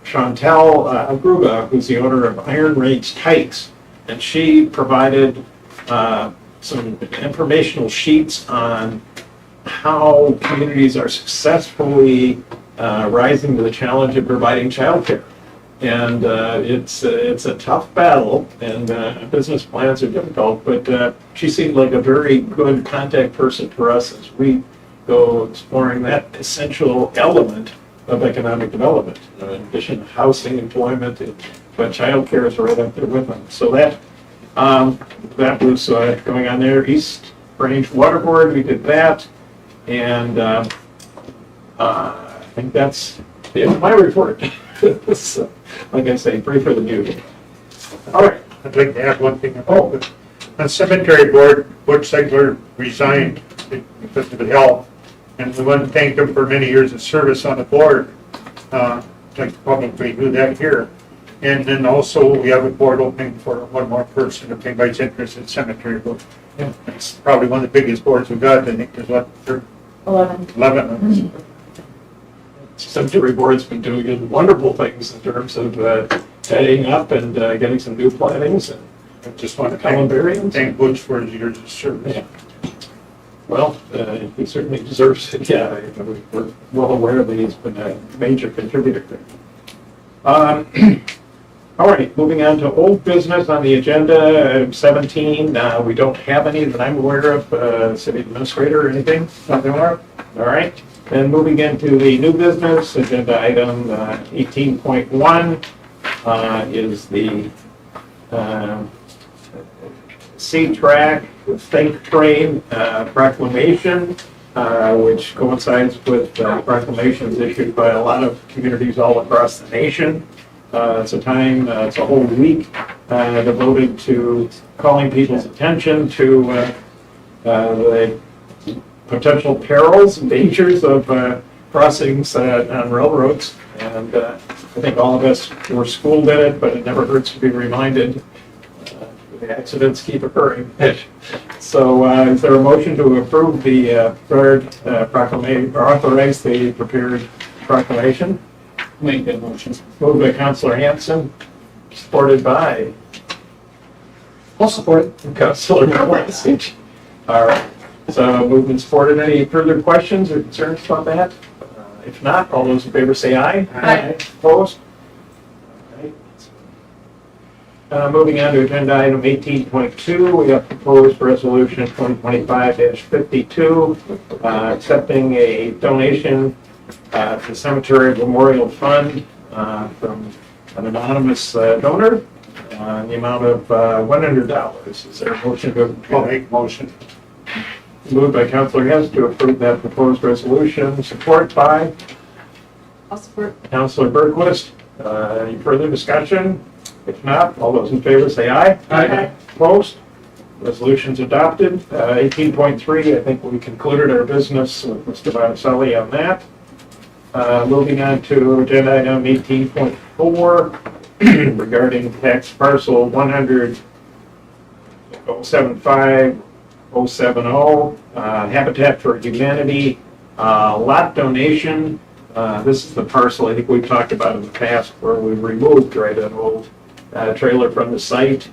Chantel Gruba, who's the owner of Iron Range Tykes, and she provided some informational sheets on how communities are successfully rising to the challenge of providing childcare. And it's a tough battle, and business plans are difficult, but she seemed like a very good contact person for us as we go exploring that essential element of economic development, in addition to housing, employment, but childcare is right up there with them. So that was going on there. East Range Water Board, we did that, and I think that's the end of my report. So, like I say, briefer than usual. All right.
I'd like to add one thing. On cemetery board, Butch Segler resigned because of health, and we want to thank him for many years of service on the board. I'd like to publicly do that here. And then also, we have a board opening for one more person if anybody's interested in cemetery board. Yeah. It's probably one of the biggest boards we've got. I think there's 11 of us.
Cemetery board's been doing wonderful things in terms of tidying up and getting some new plantings, and
I just want to
columbariums.
thank Butch for his years of service.
Yeah. Well, he certainly deserves it. Yeah, we're well aware that he's been a major contributor there. All right, moving on to old business on the agenda, item 17. We don't have any that I'm aware of, city administrator or anything? Nothing more? All right. Then moving into the new business, agenda item 18.1 is the C-Track Think Train proclamation, which coincides with proclamations issued by a lot of communities all across the nation. It's a whole week devoted to calling people's attention to the potential perils and dangers of crossings on railroads. And I think all of us were schooled in it, but it never hurts to be reminded. The accidents keep occurring. So is there a motion to approve the prepared proclamation, or authorize the prepared proclamation?
Make that motion.
Moved by Councilor Hanson, supported by
I'll support it.
Councilor Miller. All right. So moved and supported. Any further questions or concerns about that? If not, all those in favor say aye.
Aye.
Opposed? All right. Moving on to agenda item 18.2, we have proposed resolution 2025-52, accepting a donation to the Cemetery Memorial Fund from an anonymous donor in the amount of $100. Is there a motion to?
I'll make a motion.
Moved by Councilor Hess to approve that proposed resolution, support by
I'll support.
Councilor Berquist. Any further discussion? If not, all those in favor say aye.
Aye.
Opposed? Resolution's adopted. 18.3, I think we concluded our business with Mr. Botticelli on that. Moving on to agenda item 18.4 regarding tax parcel 100.075 070, Habitat for Humanity, lot donation. This is the parcel I think we've talked about in the past where we removed, right, an old trailer from the site.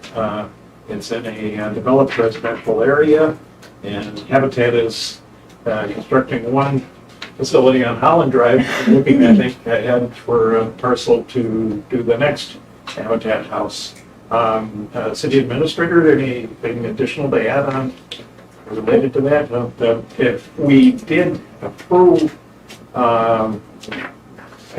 It's in a developed residential area, and Habitat is constructing one facility on Holland Drive, looking, I think, ahead for a parcel to do the next Habitat house. City Administrator, anything additional to add on related to that? If we did approve, I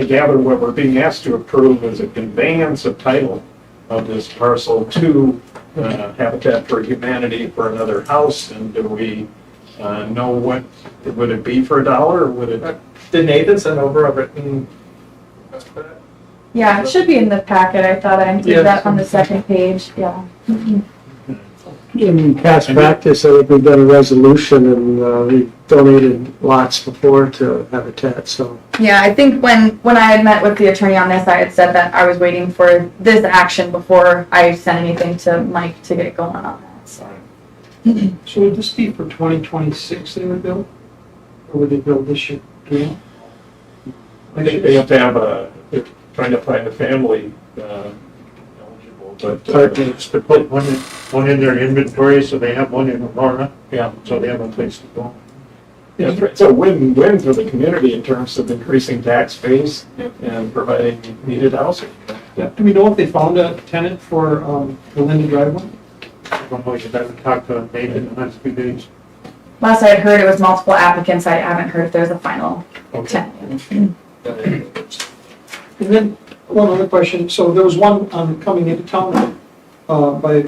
gather what we're being asked to approve is a conveyance of title of this parcel to Habitat for Humanity for another house, and do we know what, would it be for $1, or would it?
Did Nathan send over a written?
Yeah, it should be in the packet. I thought I included that on the second page, yeah.
In past practice, I think we've done a resolution and we've donated lots before to Habitat, so.
Yeah, I think when I had met with the attorney on this, I had said that I was waiting for this action before I sent anything to Mike to get going on that, so.
So would this be for 2026 they would build? Or would they build this year? Do you know?
I think they have to have they're trying to find a family eligible, but.
To put one in their inventory, so they have one in Aurora,
Yeah.
so they have a place to go.
Yeah, it's a win-win for the community in terms of increasing tax base and providing needed housing.
Yeah. Do we know if they found a tenant for the Linda Drive one?
I don't know, you haven't talked to Nathan in the last few days.
Last I had heard, it was multiple applicants. I haven't heard if there's a final
Okay.
tenant.
And then, one other question, so there was one coming into town by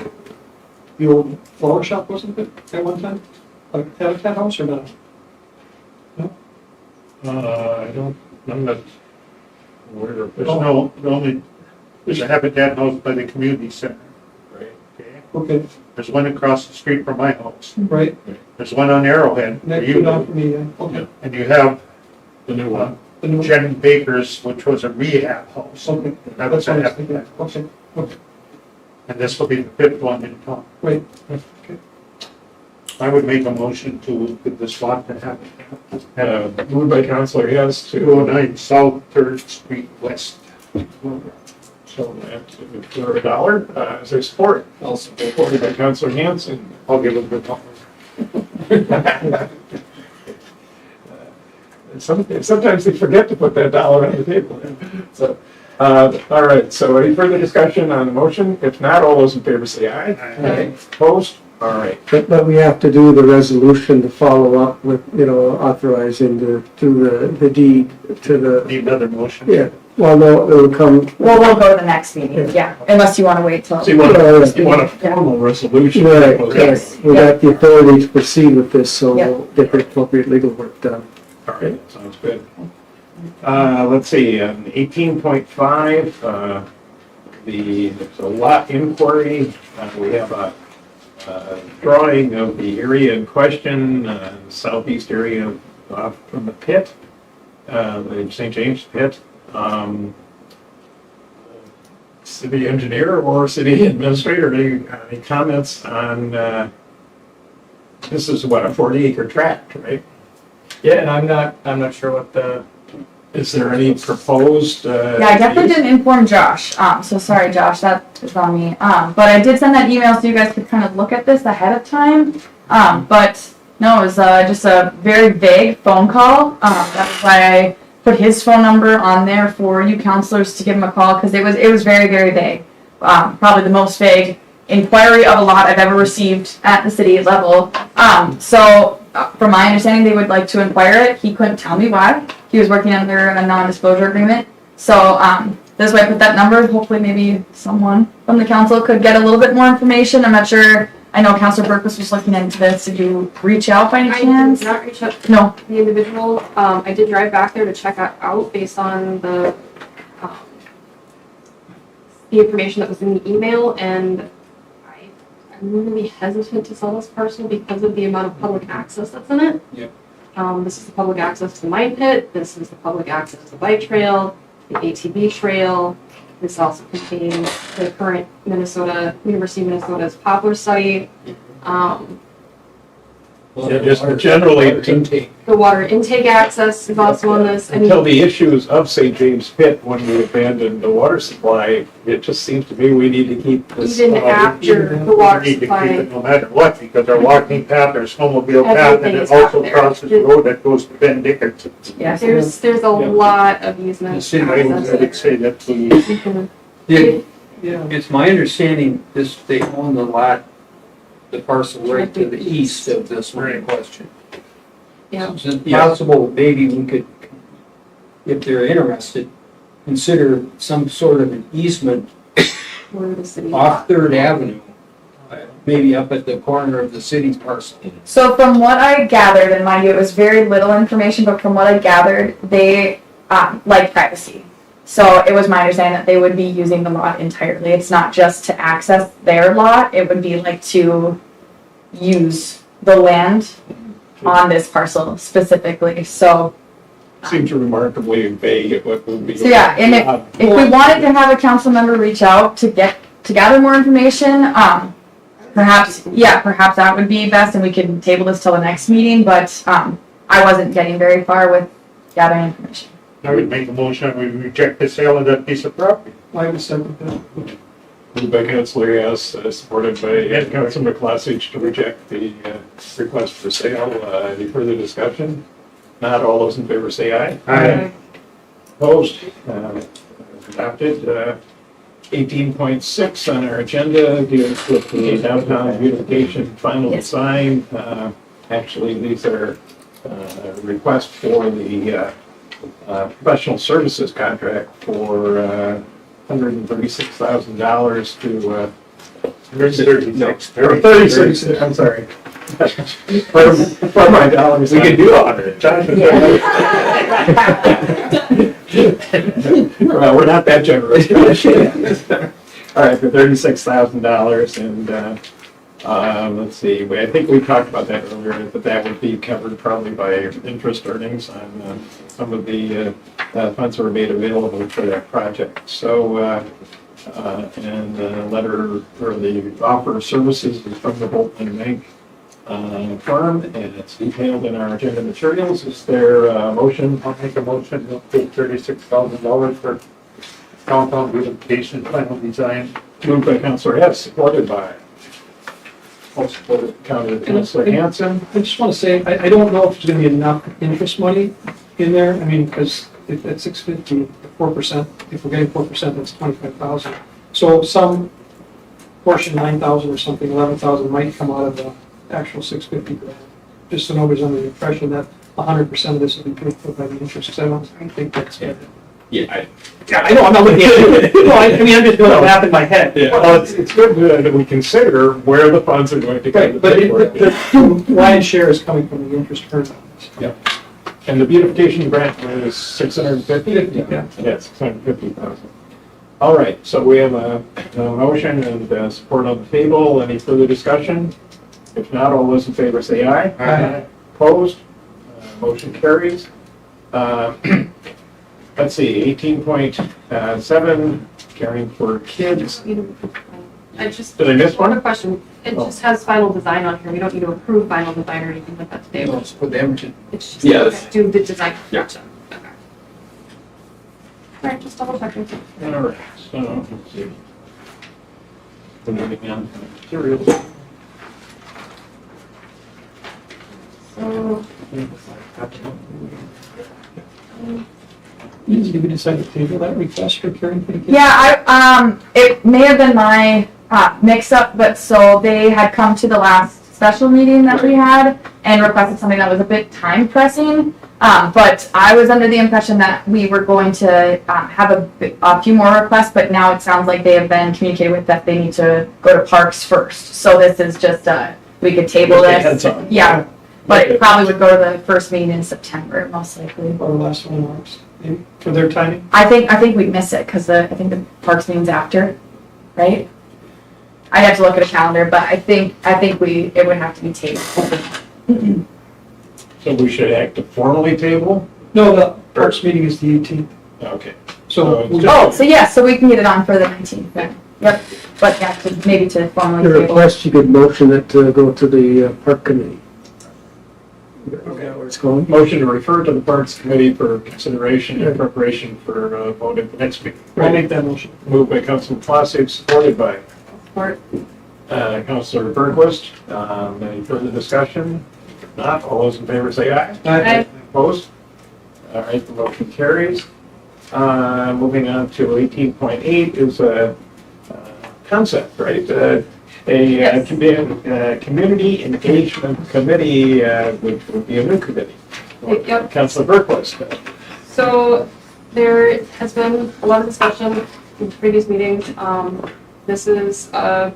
the old flower shop, wasn't it, at one time? Like Habitat House or not?
I'm not aware of, there's a Habitat house by the community center.
Right.
Okay.
Okay,
There's one across the street from my house.
right,
There's one on Arrowhead, where
next
you
to
live.
for me, yeah, okay.
And you have
The new one.
The new-
Jen Baker's, which was a rehab house.
Okay,
That
that's
was a
what I was thinking,
Habitat.
okay,
And this will be the 5th one in town.
right.
I would make a motion to give this lot to Habitat.
Moved by Counselor Hess to
209 South 3rd Street West.
So for $1, is there support? Also supported by Counselor Hanson.
I'll give it a call.
Sometimes they forget to put that $1 on the table. So, all right, so any further discussion on the motion? If not, all those in favor say aye.
Aye.
Opposed? All right.
But we have to do the resolution to follow up with, authorizing to do the deed to the,
Need another motion?
yeah. Well, no, it'll come.
Well, we'll go to the next meeting, yeah, unless you want to wait till.
So you want a formal resolution?
Right,
Yes.
we got the authority to proceed with this, so
Yeah.
we'll get the appropriate legal work done.
All right, sounds good. Let's see, 18.5, there's a lot inquiry. We have a drawing of the area in question, southeast area from the pit, the St. James pit. City engineer or city administrator, any comments on, this is what, a 40-acre tract, right?
Yeah, and I'm not sure what the,
Is there any proposed?
Yeah, I definitely didn't inform Josh, so sorry, Josh, that is on me. But I did send that email so you guys could kind of look at this ahead of time. But no, it was just a very vague phone call. That's why I put his phone number on there for you counselors to give him a call, because it was very, very vague. Probably the most vague inquiry of a lot I've ever received at the city level. So from my understanding, they would like to inquire it. He couldn't tell me why. He was working under a non-disclosure agreement. So this way I put that number. Hopefully maybe someone from the council could get a little bit more information. I'm not sure. I know Councilor Burke was just looking into this. Did you reach out by any
I
chance?
did not reach out to
No.
the individual. I did drive back there to check out based on the information that was in the email, and I'm really hesitant to sell this parcel because of the amount of public access that's in it.
Yep.
This is the public access to the mine pit, this is the public access to the bike trail, the ATV trail. This also contains the current University of Minnesota's poplar study.
Yeah, just generally,
Water intake.
The water intake access is also on this. I
until
mean,
the issues of St. James Pit, when we abandoned the water supply, it just seems to me we need to keep this.
even after the water
We need to keep
supply,
it no matter what, because our walking path, our snowmobile path, and
Everything
it
is out
also
there.
crosses the road that goes to Ben Dickinson.
Yes.
there's a lot of easement
The city
I would
access.
say that we,
You can-
Yeah,
Yeah.
it's my understanding this, they own the lot, the parcel right to the east of this one in question.
Yeah.
Is it possible maybe we could, if they're interested, consider some sort of an easement
Where the city.
off Third Avenue? Maybe up at the corner of the city's parcel.
So from what I gathered, and mind you, it was very little information, but from what I gathered, they like privacy. So it was my understanding that they would be using the lot entirely. It's not just to access their lot, it would be like to use the land on this parcel specifically. So,
Seems remarkably vague at what would be.
so yeah, and if we wanted to have a council member reach out to gather more information, perhaps that would be best and we can table this till the next meeting, but I wasn't getting very far with gathering information.
I would make a motion, we reject the sale of that piece of property.
I would second that.
Moved by Councilor Yes, supported by Councilor McClassic to reject the request for sale. Any further discussion? Not all those in favor say aye.
Aye.
Opposed? Adopted. 18.6 on our agenda deals with the downtown beautification final
Yes.
design. Actually, these are requests for the professional services contract for $136,000 to,
36.
or 36, I'm sorry. For my dollars. We can do 100. Well, we're not that generous. All right, for $36,000 and, let's see, I think we talked about that earlier, but that would be covered probably by interest earnings on some of the funds that were made available for that project. So, and the letter, or the offer of services is from the Bolton Bank firm, and it's detailed in our agenda materials. Is there a motion?
I'll make a motion to pay $36,000 for downtown beautification final design.
Moved by Councilor Hess, supported by. Supported by Councilor Hanson.
I just want to say, I don't know if there's going to be enough interest money in there. I mean, because if at 650, 4%, if we're getting 4%, that's 25,000. So some portion, 9,000 or something, 11,000 might come out of the actual 650 grand. Just so nobody's under the impression that 100% of this will be paid for by the interest, because I don't think that's it.
Yeah,
I know, I'm not looking at it. No, I mean, I'm just doing the math in my head.
Well, it's good that we consider where the funds are going to go.
Right, but the lion's share is coming from the interest earned on this.
Yep. And the beautification grant was 650?
Yeah.
Yeah, 650,000. All right, so we have a motion and support on the table. Any further discussion? If not, all those in favor say aye.
Aye.
Opposed? Motion carries. Let's see, 18.7, caring for kids.
I just.
Did I miss one?
One question. It just has final design on here. We don't need to approve final design or anything like that today.
We'll just put them to,
It's just,
Yeah,
okay,
that's-
do the design.
Yeah.
Gotcha. Okay. All right, just double checking.
All right, so, let's see. Moving on to materials.
So,
Did we decide to table that request for caring for the kids?
Yeah, it may have been my mix-up, but so they had come to the last special meeting that we had and requested something that was a bit time pressing. But I was under the impression that we were going to have a few more requests, but now it sounds like they have been communicated with that they need to go to parks first. So this is just, we could table
Just a
this.
heads up.
Yeah, but it probably would go to the first meeting in September, most likely.
Or the last one marks, maybe, for their timing?
I think we'd miss it because I think the parks meeting's after, right? I'd have to look at a calendar, but I think it would have to be tabled.
So we should act to formally table?
No, the parks meeting is the 18th.
Okay.
So, we-
Oh, so yes, so we can get it on for the 19th then. Yep, but yeah, maybe to formally
Your
table.
request, you could motion it to go to the park committee. Where it's going.
Motion to refer to the Parks Committee for consideration and preparation for vote at the next meeting.
I'll make that motion.
Moved by Councilman Clausen, supported by
Support.
Councilor Berquist. Any further discussion? If not, all those in favor say aye.
Aye.
Opposed? All right, the motion carries. Moving on to 18.8 is a concept, right?
Yes.
Community engagement committee, which would be a new committee.
Yep.
Councilor Berquist.
So there has been a lot of discussion in previous meetings. This is a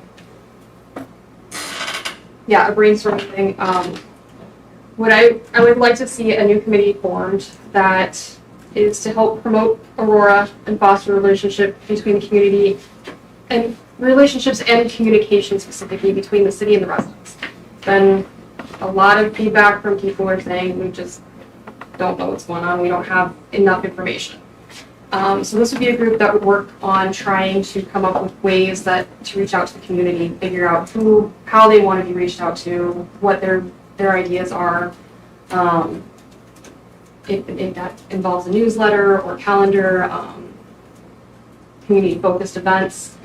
brainstorming thing. What I would like to see a new committee formed that is to help promote Aurora and foster relationship between the community and relationships and communication specifically between the city and the residents. Been a lot of feedback from people who are saying we just don't know what's going on. We don't have enough information. So this would be a group that would work on trying to come up with ways to reach out to the community, figure out how they want to be reached out to, what their ideas are. If that involves a newsletter or calendar, community-focused events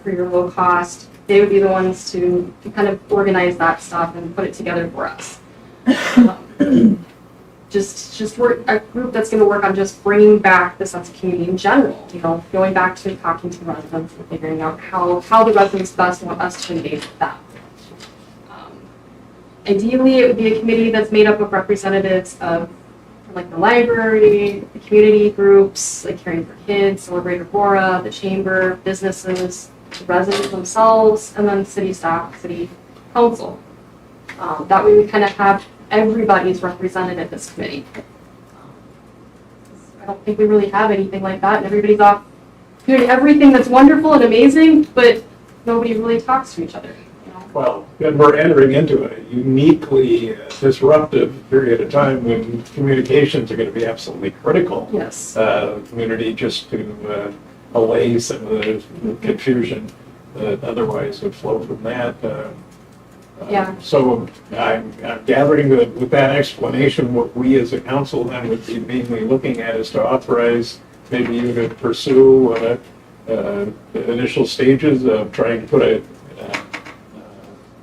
for your low cost, they would be the ones to kind of organize that stuff and put it together for us. Just work a group that's going to work on just bringing back the sense of community in general. You know, going back to talking to the residents and figuring out how the residents best want us to engage with them. Ideally, it would be a committee that's made up of representatives of like the library, the community groups, like Caring for Kids, Celebrate Aurora, the chamber, businesses, the residents themselves, and then city staff, city council. That way we kind of have everybody's represented at this committee. I don't think we really have anything like that, and everybody's off doing everything that's wonderful and amazing, but nobody really talks to each other. You know?
Well, and we're entering into a uniquely disruptive period of time when communications are going to be absolutely critical.
Yes.
Community just to allay some of the confusion that otherwise would flow from that.
Yeah.
So I'm gathering that with that explanation, what we as a council then would be mainly looking at is to authorize maybe you to pursue the initial stages of trying to put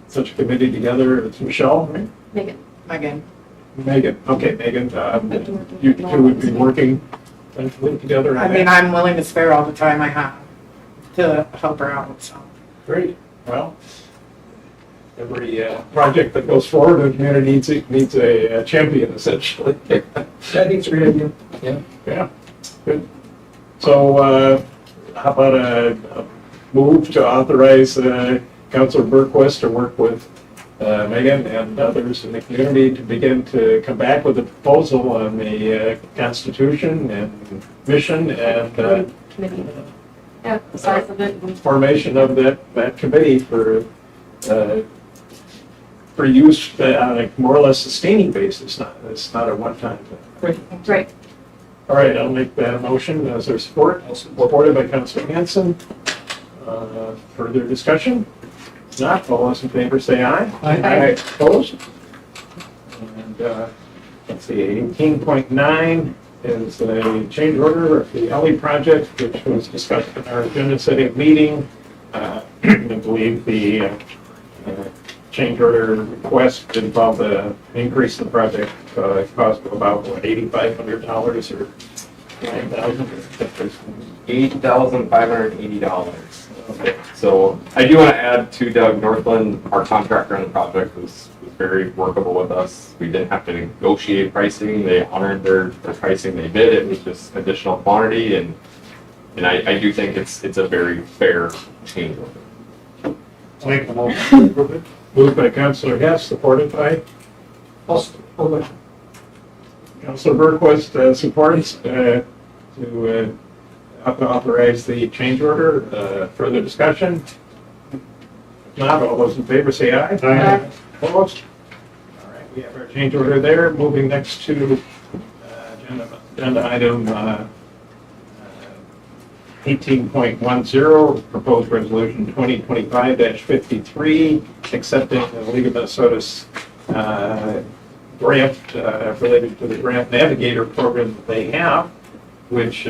such a committee together. It's Michelle, right?
Megan.
Megan, okay, Megan, you two would be working eventually together?
I mean, I'm willing to spare all the time I have to help her out, so.
Great, well, every project that goes forward in the community needs a champion, essentially.
I think it's a great idea.
Yeah, good. So, how about a move to authorize Councilor Berquist to work with Megan and others in the community to begin to come back with a proposal on the Constitution and mission and
Committee. Yeah, the size of it. And
formation of that committee for use on a more or less sustaining basis. It's not a one-time thing.
Right.
All right, I'll make that motion. Is there support? Supported by Councilor Hanson. Further discussion? If not, all those in favor say aye.
Aye.
Opposed? And let's see, 18.9 is a change order of the Ellie project, which was discussed in our agenda setting meeting. I believe the change order request involved an increase in the project cost of about $8,500 or $9,000.
$8,580. Okay, so I do want to add to Doug Northland, our contractor on the project was very workable with us. We didn't have to negotiate pricing. They honored their pricing they bid. It was just additional quantity, and I do think it's a very fair change order.
Make the motion.
Moved by Councilor Hess, supported by Councilor Berquist, supports to authorize the change order. Further discussion? If not, all those in favor say aye.
Aye.
Opposed? All right, we have our change order there. Moving next to agenda item 18.10, proposed resolution 2025-53, accepting the League of Minnesota's grant related to the Grant Navigator program that they have, which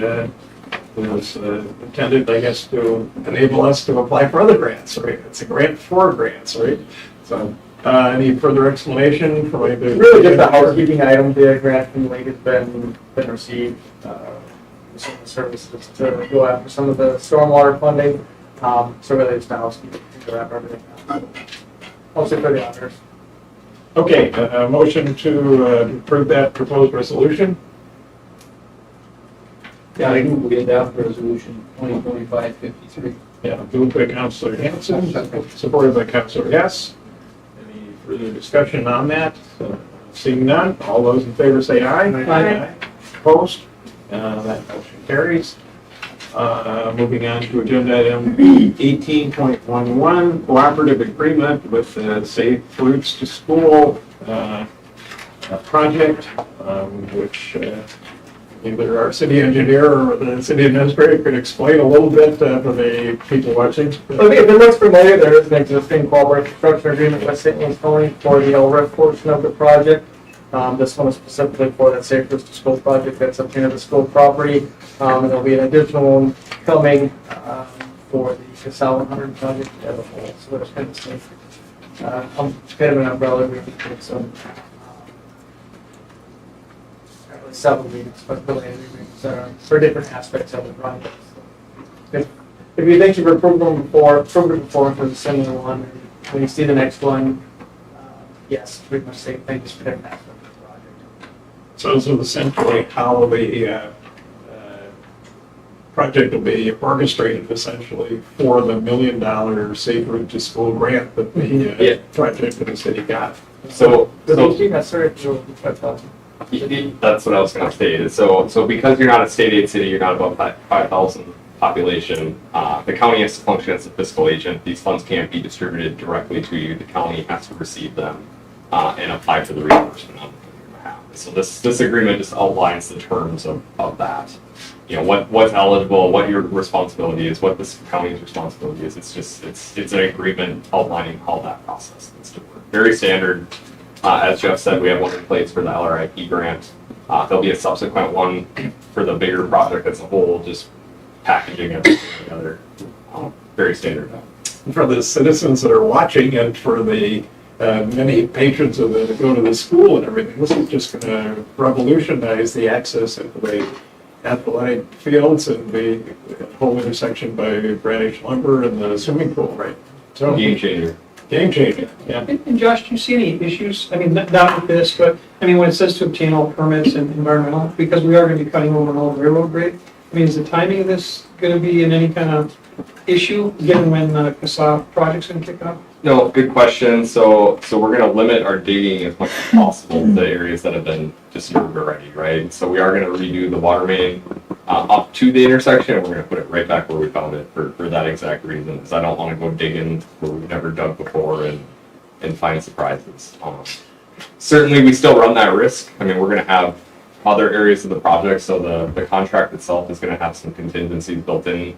was intended, I guess, to enable us to apply for other grants, right? It's a grant for grants, right? So, any further explanation for like the?
Really just a housekeeping item, the grant from the league has been received, some of the services to go after some of the stormwater funding. So really just a housekeeping to wrap everything up. Also for the honors.
Okay, motion to approve that proposed resolution.
Yeah, I move we adopt resolution 2025-53.
Yeah, moved by Councilor Hanson, supported by Councilor Hess. Any further discussion on that? Seeing none, all those in favor say aye.
Aye.
Opposed? That motion carries. Moving on to agenda item 18.11, cooperative agreement with the Safe Routes to School project, which either our city engineer or the city administrator could explain a little bit for the people watching.
So if it looks familiar, there is an existing cooperative construction agreement with St. Louis County for the LRIF portion of the project. This one is specifically for that Safe Routes to School project that's up near the school property. And there'll be an additional one coming for the Casal 100 project as a whole. So there's kind of an umbrella agreement with some several meetings, but really agreements for different aspects of the project. So if you think you've approved it before for the similar one, and when you see the next one, yes, pretty much same thing, just for different aspects of the project.
So this is essentially how the project will be orchestrated essentially for the $1 million Safe Route to School grant that the project in the city got.
So,
Does it seem necessary to do 5,000?
that's what I was gonna say. So because you're not a state aid city, you're not above 5,000 population, the county has to function as a fiscal agent. These funds can't be distributed directly to you. The county has to receive them and apply for the reimbursement on your behalf. So this agreement just outlines the terms of that. You know, what's eligible, what your responsibility is, what this county's responsibility is. It's an agreement outlining how that process needs to work. Very standard. As Jeff said, we have one in place for the LRIP grant. There'll be a subsequent one for the bigger project as a whole, just packaging everything together. Very standard.
For the citizens that are watching and for the many patrons of that go to the school and everything, this is just going to revolutionize the access into the athletic fields and the whole intersection by Greenwich Lumber and the swimming pool, right? So
Game changer.
Game changer, yeah.
And Josh, do you see any issues, I mean, not with this, but, I mean, when it says to obtain all permits and environmental, because we are gonna be cutting over an old railroad grade, I mean, is the timing of this gonna be in any kind of issue, given when the CASA project's gonna kick off?
No, good question. So we're gonna limit our digging as much as possible to the areas that have been disturbed already, right? So we are gonna redo the water main up to the intersection, and we're gonna put it right back where we found it for that exact reason, because I don't wanna go digging where we've never dug before and find surprises. Certainly, we still run that risk. I mean, we're gonna have other areas of the project, so the contract itself is gonna have some contingencies built in.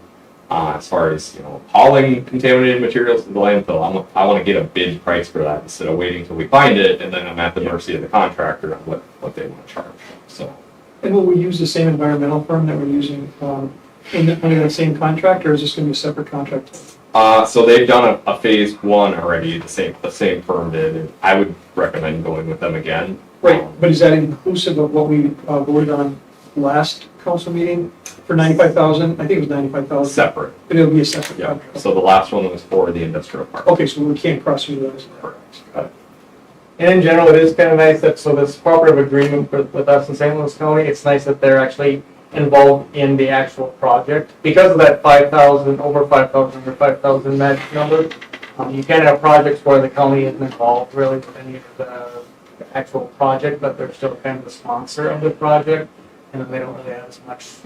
As far as, you know, hauling contaminated materials to the landfill, I want to get a bid price for that instead of waiting till we find it, and then I'm at the mercy of the contractor on what they want to charge. So.
And will we use the same environmental firm that we're using under that same contract, or is this gonna be a separate contract?
So they've done a phase one already, the same firm did, and I would recommend going with them again.
Right, but is that inclusive of what we voted on last council meeting for 95,000? I think it was 95,000.
Separate.
But it'll be a separate
Yeah.
contract.
So the last one was for the industrial park.
Okay, so we can't cross utilize that.
Correct.
And in general, it is kind of nice that, so this cooperative agreement with us in St. Louis County, it's nice that they're actually involved in the actual project. Because of that 5,000, over 5,000, under 5,000 magic number, you can have projects where the county isn't involved really with any of the actual project, but they're still kind of the sponsor of the project, and then they don't really have as much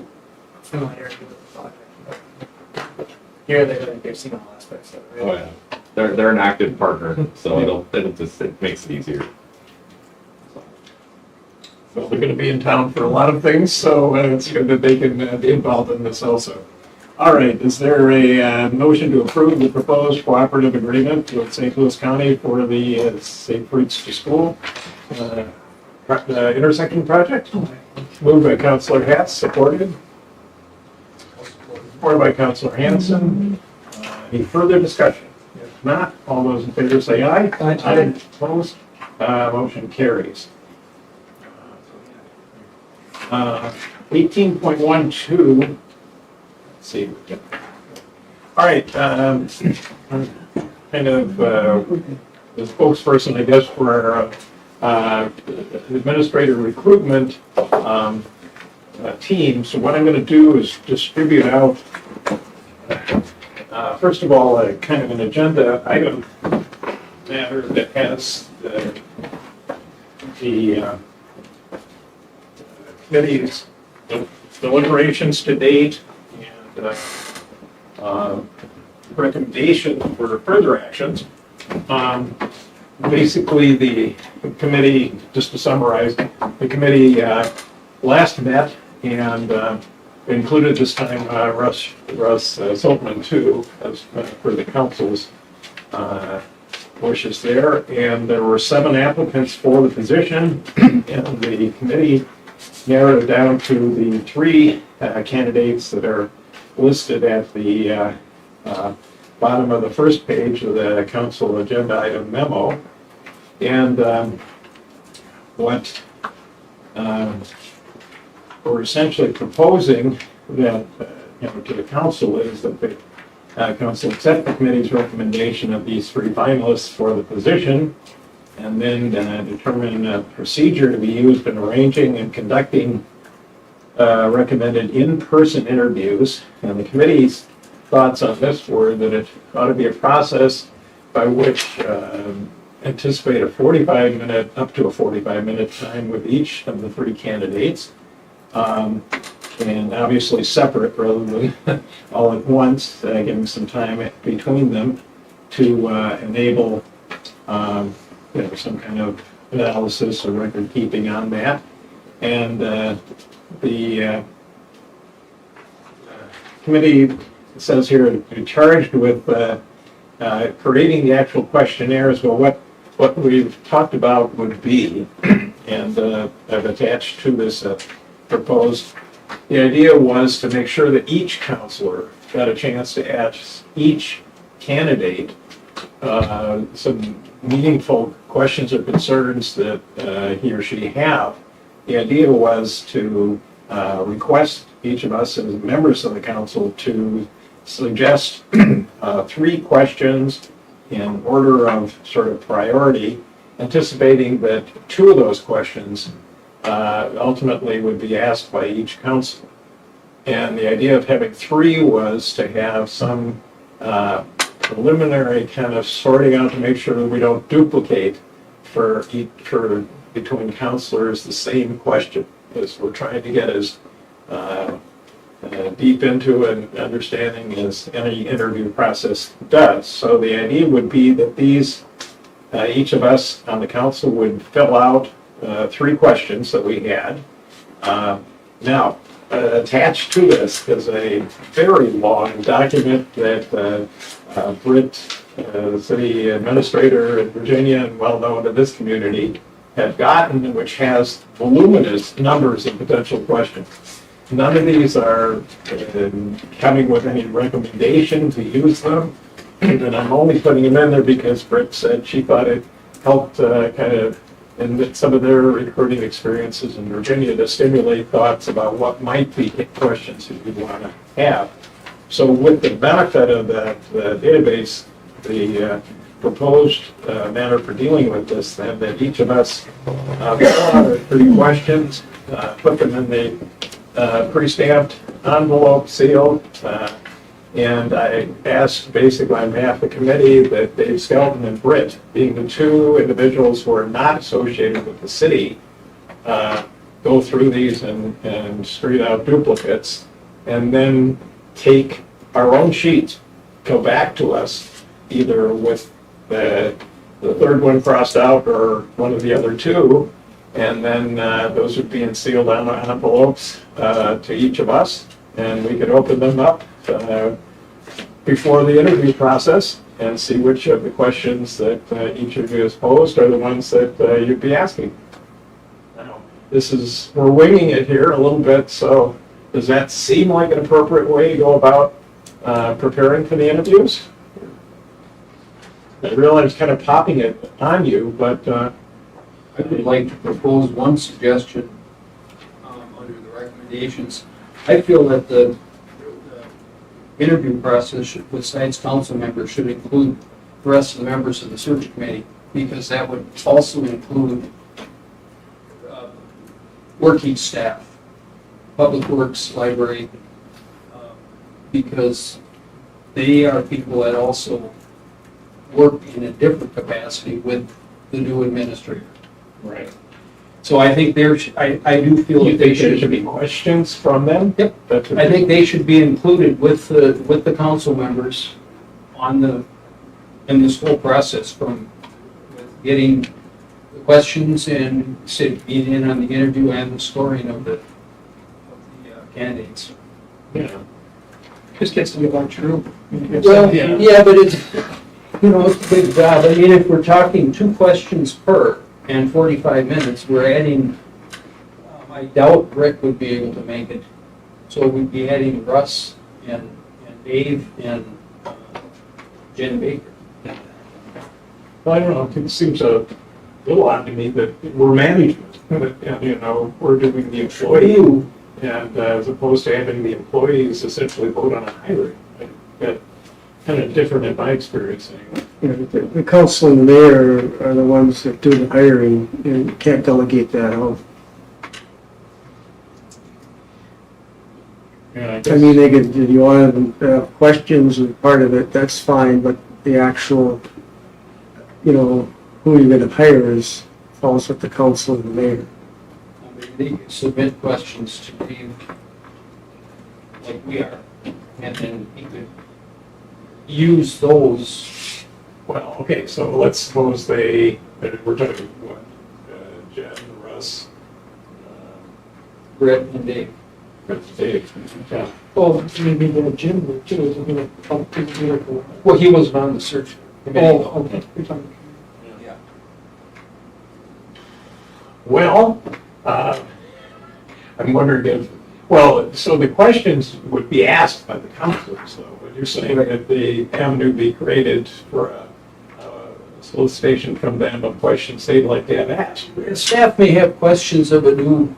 familiarity with the project. Here, they've seen all aspects of it.
Oh yeah. They're an active partner, so it makes it easier.
Well, they're going to be in town for a lot of things, so it's good that they can be involved in this also. All right, is there a motion to approve the proposed cooperative agreement with St. Louis County for the Safe Routes to School intersection project. Moved by Councilor Hatch, supported. Supported by Councilor Hanson. Any further discussion? If not, all those in favor say aye.
Aye.
Opposed? Motion carries. 18.12, let's see. All right, kind of the spokesperson, I guess, for administrator recruitment team. So what I'm going to do is distribute out, first of all, kind of an agenda item matter that has the committee's deliberations to date and recommendation for further actions. Basically, the committee, just to summarize, the committee last met and included this time Russ Siltman too, as for the council's wishes there. And there were 7 applicants for the position, and the committee narrowed it down to the 3 candidates that are listed at the bottom of the first page of the council agenda item memo. And what we're essentially proposing that to the council is that the council accept the committee's recommendation of these 3 finalists for the position, and then determine a procedure to be used in arranging and conducting recommended in-person interviews. And the committee's thoughts on this were that it ought to be a process by which anticipate a 45-minute, up to a 45-minute time with each of the 3 candidates, and obviously separate rather than all at once, giving some time between them to enable some kind of analysis or record keeping on that. And the committee says here to be charged with creating the actual questionnaires. Well, what we've talked about would be, and I've attached to this proposed, the idea was to make sure that each counselor got a chance to ask each candidate some meaningful questions or concerns that he or she have. The idea was to request each of us as members of the council to suggest 3 questions in order of sort of priority, anticipating that 2 of those questions ultimately would be asked by each council. And the idea of having 3 was to have some preliminary kind of sorting out to make sure that we don't duplicate for between counselors the same question, as we're trying to get as deep into an understanding as any interview process does. So the idea would be that these, each of us on the council would fill out 3 questions that we had. Now, attached to this is a very long document that Britt, the city administrator in Virginia and well-known to this community, had gotten, which has voluminous numbers of potential questions. None of these are coming with any recommendation to use them, and I'm only putting them in there because Britt said she thought it helped kind of in some of their recruiting experiences in Virginia to stimulate thoughts about what might be questions that you want to have. So with the benefit of that database, the proposed manner for dealing with this, then, that each of us fill out 3 questions, put them in the pre-stamped envelope, sealed, and I asked basically on behalf of the committee that Dave Skelton and Britt, being the 2 individuals who are not associated with the city, go through these and screen out duplicates, and then take our own sheets, go back to us, either with the 3rd one crossed out or one of the other 2, and then those would be in sealed envelopes to each of us, and we could open them up before the interview process and see which of the questions that each of you has posed are the ones that you'd be asking. we're winging it here a little bit, so does that seem like an appropriate way to go about preparing for the interviews? I realize kind of popping it on you, but
I would like to propose one suggestion under the recommendations. I feel that the interview process besides council members should include the rest of the members of the search committee, because that would also include working staff, public works, library, because they are people that also work in a different capacity with the new administrator.
right.
So I think I do feel
You
that they
think there should
should
be questions from them?
Yep.
That would
I
be-
think they should be included with the council members in this whole process, from getting the questions and being in on the interview and the scoring of the candidates.
Yeah.
Just gets to be about true.
Well, yeah, but it's, it's a big job. I mean, if we're talking 2 questions per and 45 minutes, we're adding, I doubt Rick would be able to make it. So we'd be adding Russ and Dave and Jen Baker.
Well, I don't know, it seems a little odd to me that we're management, and, we're doing the employee, and as opposed to having the employees essentially vote on a hiring. That kind of different in my experience anyway.
You know, the council and the mayor are the ones that do the hiring, and you can't delegate that out.
Yeah, I
I
guess-
mean, they could, if you want to have questions as part of it, that's fine, but the actual, who you're gonna hire falls with the council and the mayor.
I mean, they could submit questions to Dave, like we are, and then he could use those.
Well, okay, so let's suppose we're talking, what, Jen, Russ,
Brett and Dave.
Dave, yeah.
Well, maybe the gym would too, is going to help people.
Well, he wasn't on the search committee.
Oh, okay. You're talking-
Yeah.
Well, I'm wondering so the questions would be asked by the councilors, though, but you're saying that the avenue be created for a solicitation from them of questions they'd like to have asked.
Staff may have questions of a new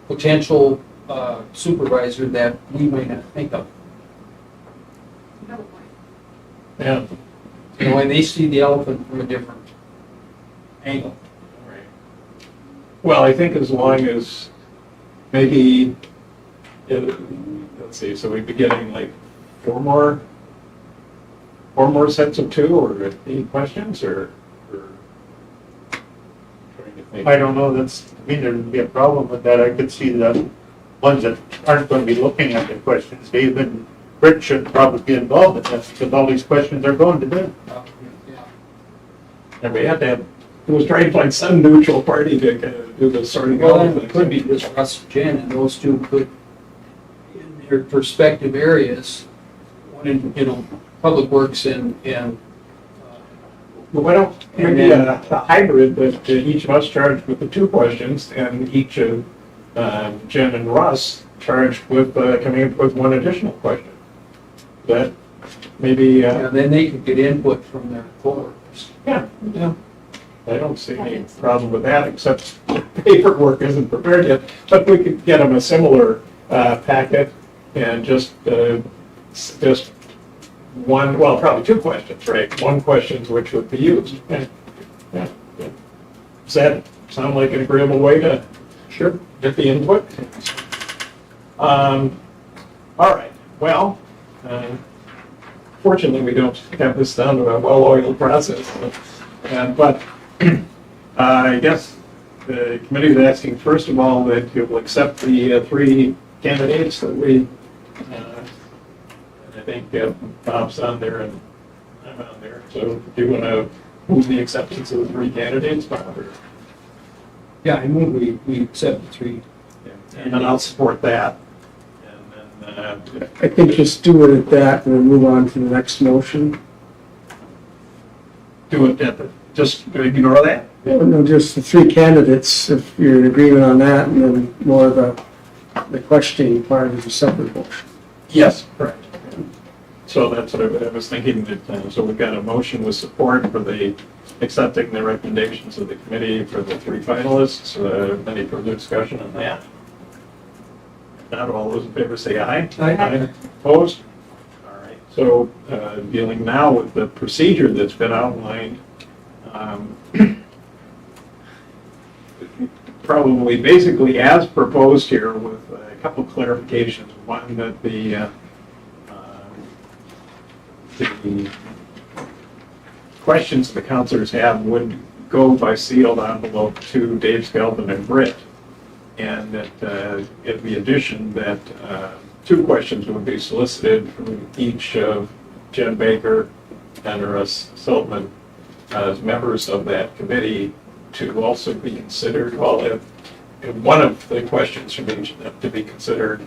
potential supervisor that we might not think of.
Yeah.
And they see the elephant from a different angle.
Well, I think as long as maybe, let's see, so we'd be getting like four more sets of 2 or 8 questions or trying to think.
I don't know, there'd be a problem with that. I could see the ones that aren't going to be looking at the questions. Dave and Rick should probably be involved in that, because all these questions are going to them.
And we had to have, it was trying to find some neutral party to kind of do the sorting
Well,
out
then
of
it could be
things.
just Russ and Jen, and those 2 could, in their respective areas, one in, public works and
Well, why don't, maybe a hybrid, that each of us charged with the 2 questions and each of Jen and Russ charged with coming up with 1 additional question. That maybe,
and then they could get input from their coworkers.
yeah, I don't see any problem with that, except paperwork isn't prepared yet. But we could get them a similar packet and just one, well, probably 2 questions, right? 1 question which would be used. Yeah. Yeah. Does that sound like an agreeable way to get the input? All right, well, fortunately, we don't have this down to a well-oiled process. But I guess the committee is asking, first of all, that you will accept the 3 candidates that we, I think Bob's on there and I'm on there. So do you want to move the acceptance of the 3 candidates, Bob? or-
Yeah, I move we accept the 3.
And then I'll support that. And then,
I think just do it at that and then move on to the next motion.
do it just ignore that?
No, just the three candidates, if you're in agreement on that, and then more of the questioning part is a separate motion.
Yes, correct. So that's what I was thinking, that, so we've got a motion with support for the, accepting the recommendations of the committee for the three finalists. Any further discussion on that? If not, all those in favor say aye.
Aye.
Opposed? All right, so dealing now with the procedure that's been outlined, probably basically as proposed here with a couple clarifications. One, that the questions the counselors have would go by sealed envelope to Dave Skelton and Britt. And that in the addition that two questions would be solicited from each of Jen Baker and Russ Siltman as members of that committee to also be considered, well, if one of the questions from each of them to be considered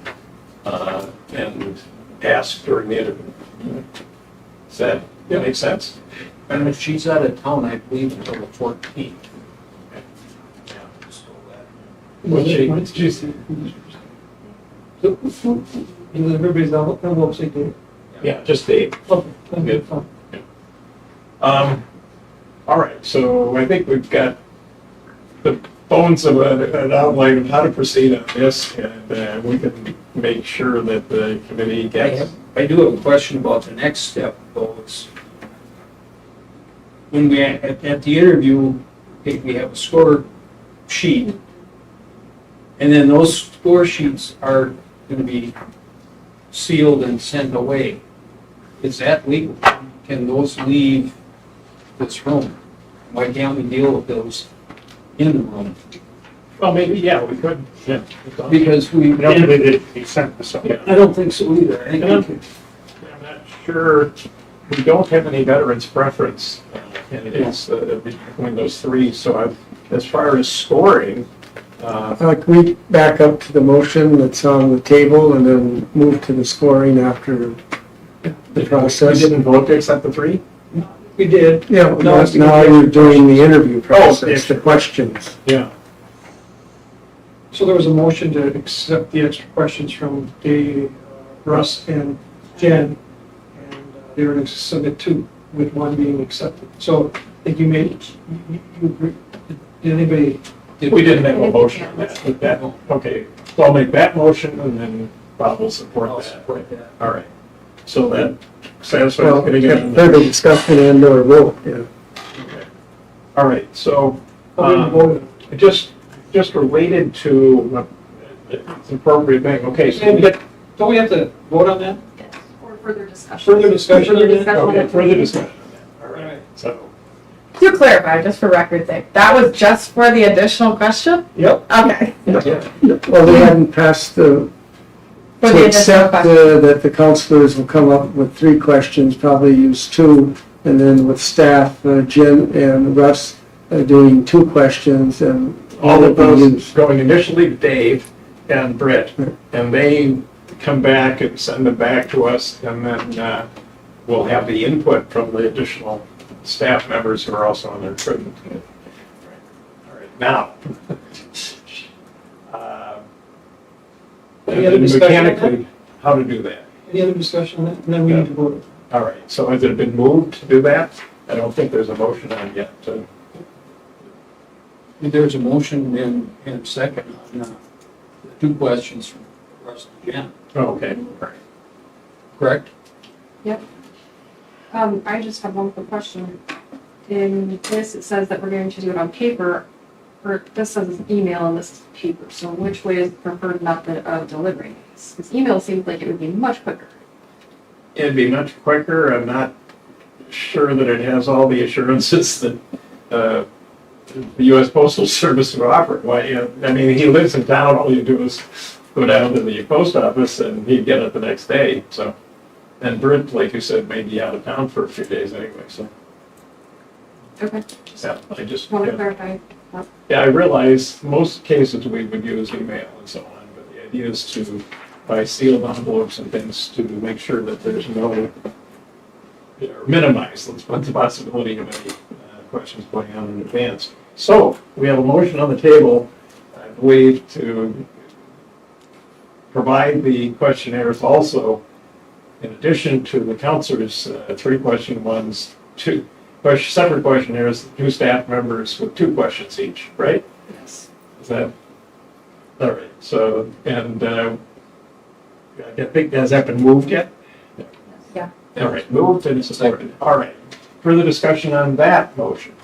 and asked during the interview. Does that make sense?
And if she's out of town, I believe until the 14th.
Everybody's envelope say Dave.
Yeah, just Dave.
Okay,
Good.
fine.
All right, so I think we've got the bones of an outline of how to proceed on this, and we can make sure that the committee gets.
I do have a question about the next step, though. It's when we, at the interview, we have a score sheet, and then those score sheets are going to be sealed and sent away. Is that legal? Can those leave this room? Why can't we deal with those in the room?
Well, maybe, yeah, we could, yeah.
Because we,
I don't think they'd be sent to somebody.
I don't think so either. I think we can.
I'm not sure, we don't have any veterans preference candidates between those three, so as far as scoring,
Can we back up to the motion that's on the table and then move to the scoring after the process?
we didn't vote to accept the three?
We did.
Yeah,
No, it's-
now you're doing the interview process,
the-
the questions.
Yeah.
So there was a motion to accept the extra questions from Dave, Russ, and Jen, and they were to submit two, with one being accepted. So I think you made, you agree, did anybody?
We didn't have a motion on that. Okay, so I'll make that motion and then Bob will support
I'll
that.
support that.
All right, so that satisfies
Well,
the committee.
further discussion and or vote, yeah.
Okay. All right, so
Oh, we didn't vote.
just related to it's an appropriate thing, okay, so we
But don't we have to vote on that?
Yes, or further discussion.
Further discussion?
Further discussion. on
okay,
it.
further discussion on that. All right,
Alright.
so,
To clarify, just for record's sake, that was just for the additional question?
yep.
Okay.
Well, they hadn't passed the,
For the
to
additional
accept
question.
that the counselors will come up with three questions, probably use two, and then with staff, Jen and Russ doing two questions, and
All of those
used.
going initially to Dave and Britt, and they come back and send them back to us, and then we'll have the input from the additional staff members who are also on the recruitment committee. All right, now.
Any other discussion on that?
Mechanically, how to do that.
Any other discussion on that? And then we need to vote.
All right, so has it been moved to do that? I don't think there's a motion on yet.
There's a motion and second on the two questions from Russ and Jen,
Okay, all right.
correct?
I just have one quick question. In this, it says that we're going to do it on paper, or this says email and this is paper, so which way is the preferred method of delivering this? Because email seems like it would be much quicker.
It'd be much quicker. I'm not sure that it has all the assurances that the U.S. Postal Service would offer. Why, I mean, he lives in town, all you do is go down to the post office and he'd get it the next day, so. And Britt, like you said, may be out of town for a few days anyway, so.
Okay,
Yeah, I just,
want to
yeah.
clarify.
Yeah, I realize most cases we would use email and so on, but the idea is to, by sealed envelopes and things, to make sure that there's no, minimize the possibility of any questions going on in advance. So, we have a motion on the table, I believe, to provide the questionnaires also, in addition to the counselors' three-question ones, separate questionnaires, two staff members with 2 questions each, right?
Yes.
Is that, all right, so, and I think, has that been moved yet?
Yeah.
All right, moved and supported. All right, further discussion on that motion?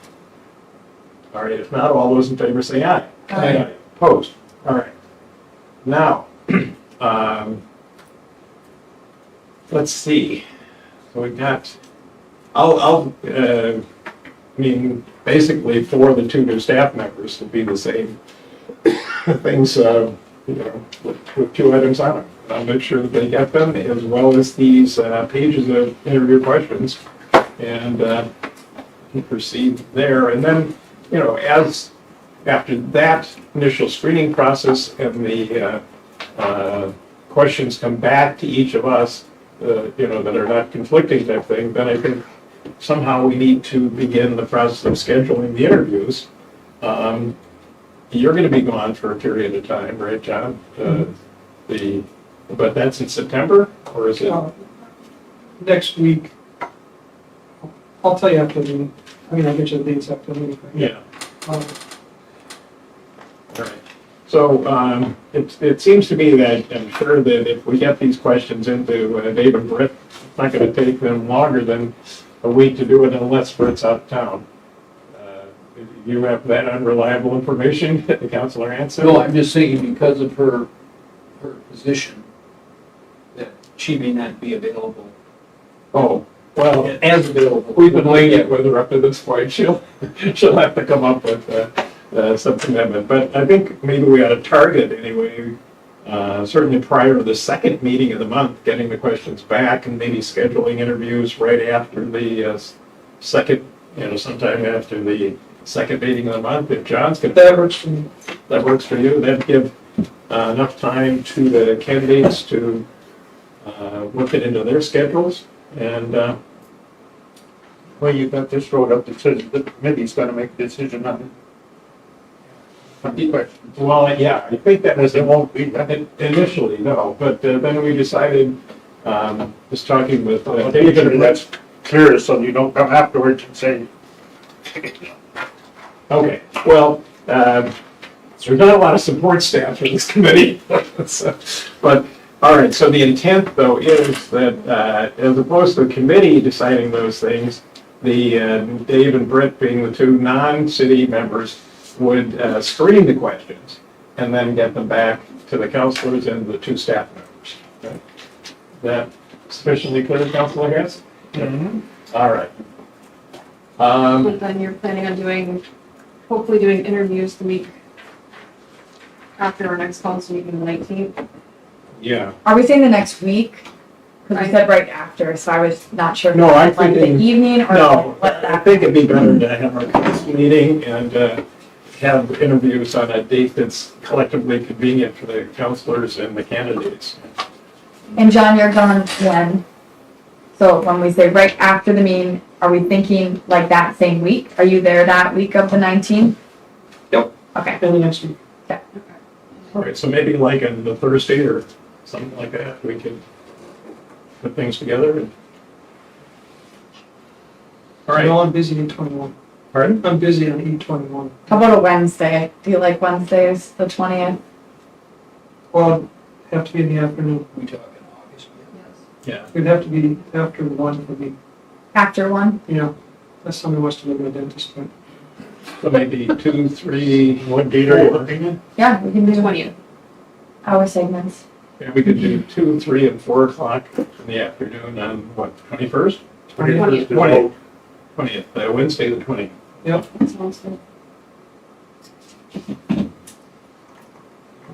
All right, if not, all those in favor say aye.
Aye.
Opposed? All right. Now, let's see. So we got, I mean, basically for the 2 new staff members to be the same things, you know, with 2 items on them. I'll make sure that they get them, as well as these pages of interview questions, and proceed there. And then, you know, after that initial screening process and the questions come back to each of us, you know, that are not conflicting type thing, then I think somehow we need to begin the process of scheduling the interviews. You're going to be gone for a period of time, right, John? But that's in September, or is it?
Next week, I'll tell you after the meeting. I mean, I'll get you the dates after the meeting.
Yeah.
Um,
All right. So it seems to me that I'm sure that if we get these questions into Dave and Britt, it's not going to take them longer than a week to do it unless Britt's out of town. You have that unreliable information, the counselor answered?
No, I'm just saying because of her position, that she may not be available.
Oh, well,
As available.
we've been laying it with her up to this point. She'll have to come up with some commitment. But I think maybe we ought to target anyway, certainly prior to the second meeting of the month, getting the questions back and maybe scheduling interviews right after the second, you know, sometime after the second meeting of the month. If John's going
That works for me.
that works for you, that'd give enough time to the candidates to work it into their schedules. And
Well, you got this road up that says the committee's gonna make a decision on the question.
well, yeah, I think that was
It won't be that.
initially, no, but then we decided, just talking with David
David,
and
that's clear, so you don't come afterwards and say,
okay, well, there's not a lot of support staff for this committee. So, but, all right, so the intent, though, is that as opposed to the committee deciding those things, the Dave and Britt being the 2 non-city members would screen the questions and then get them back to the counselors and the 2 staff members. Okay? Is that sufficiently clear, Counselor Harris? All right.
But then you're planning on hopefully doing interviews the week after our next council meeting, the 19th.
Yeah.
Are we saying the next week? Because we said right after, so I was not sure. if
No,
it
I'm
was like the
thinking-
evening or
No,
what
I
that.
think it'd be better to have our council meeting and have interviews on a date that's collectively convenient for the counselors and the candidates.
And John, you're gone when? So when we say right after the meeting, are we thinking like that same week? Are you there that week of the 19th?
Yep.
Okay.
And the next week.
All right, so maybe like on the Thursday or something like that, we could put things together. All
No,
right,
I'm busy in 21.
pardon?
I'm busy on E21.
How about a Wednesday? Do you like Wednesdays, the 20th?
Well, it'd have to be in the afternoon.
We talk in August.
Yeah.
It'd have to be after 1 for me.
After 1?
Yeah, unless somebody wants to go to the dentist. But
So maybe 2, 3,
what date are you looking at?
Yeah, we can do
20th.
hour segments.
yeah, we could do 2, 3, and 4 o'clock in the afternoon on what, 21st?
20th.
20th, Wednesday the 20th.
That sounds good.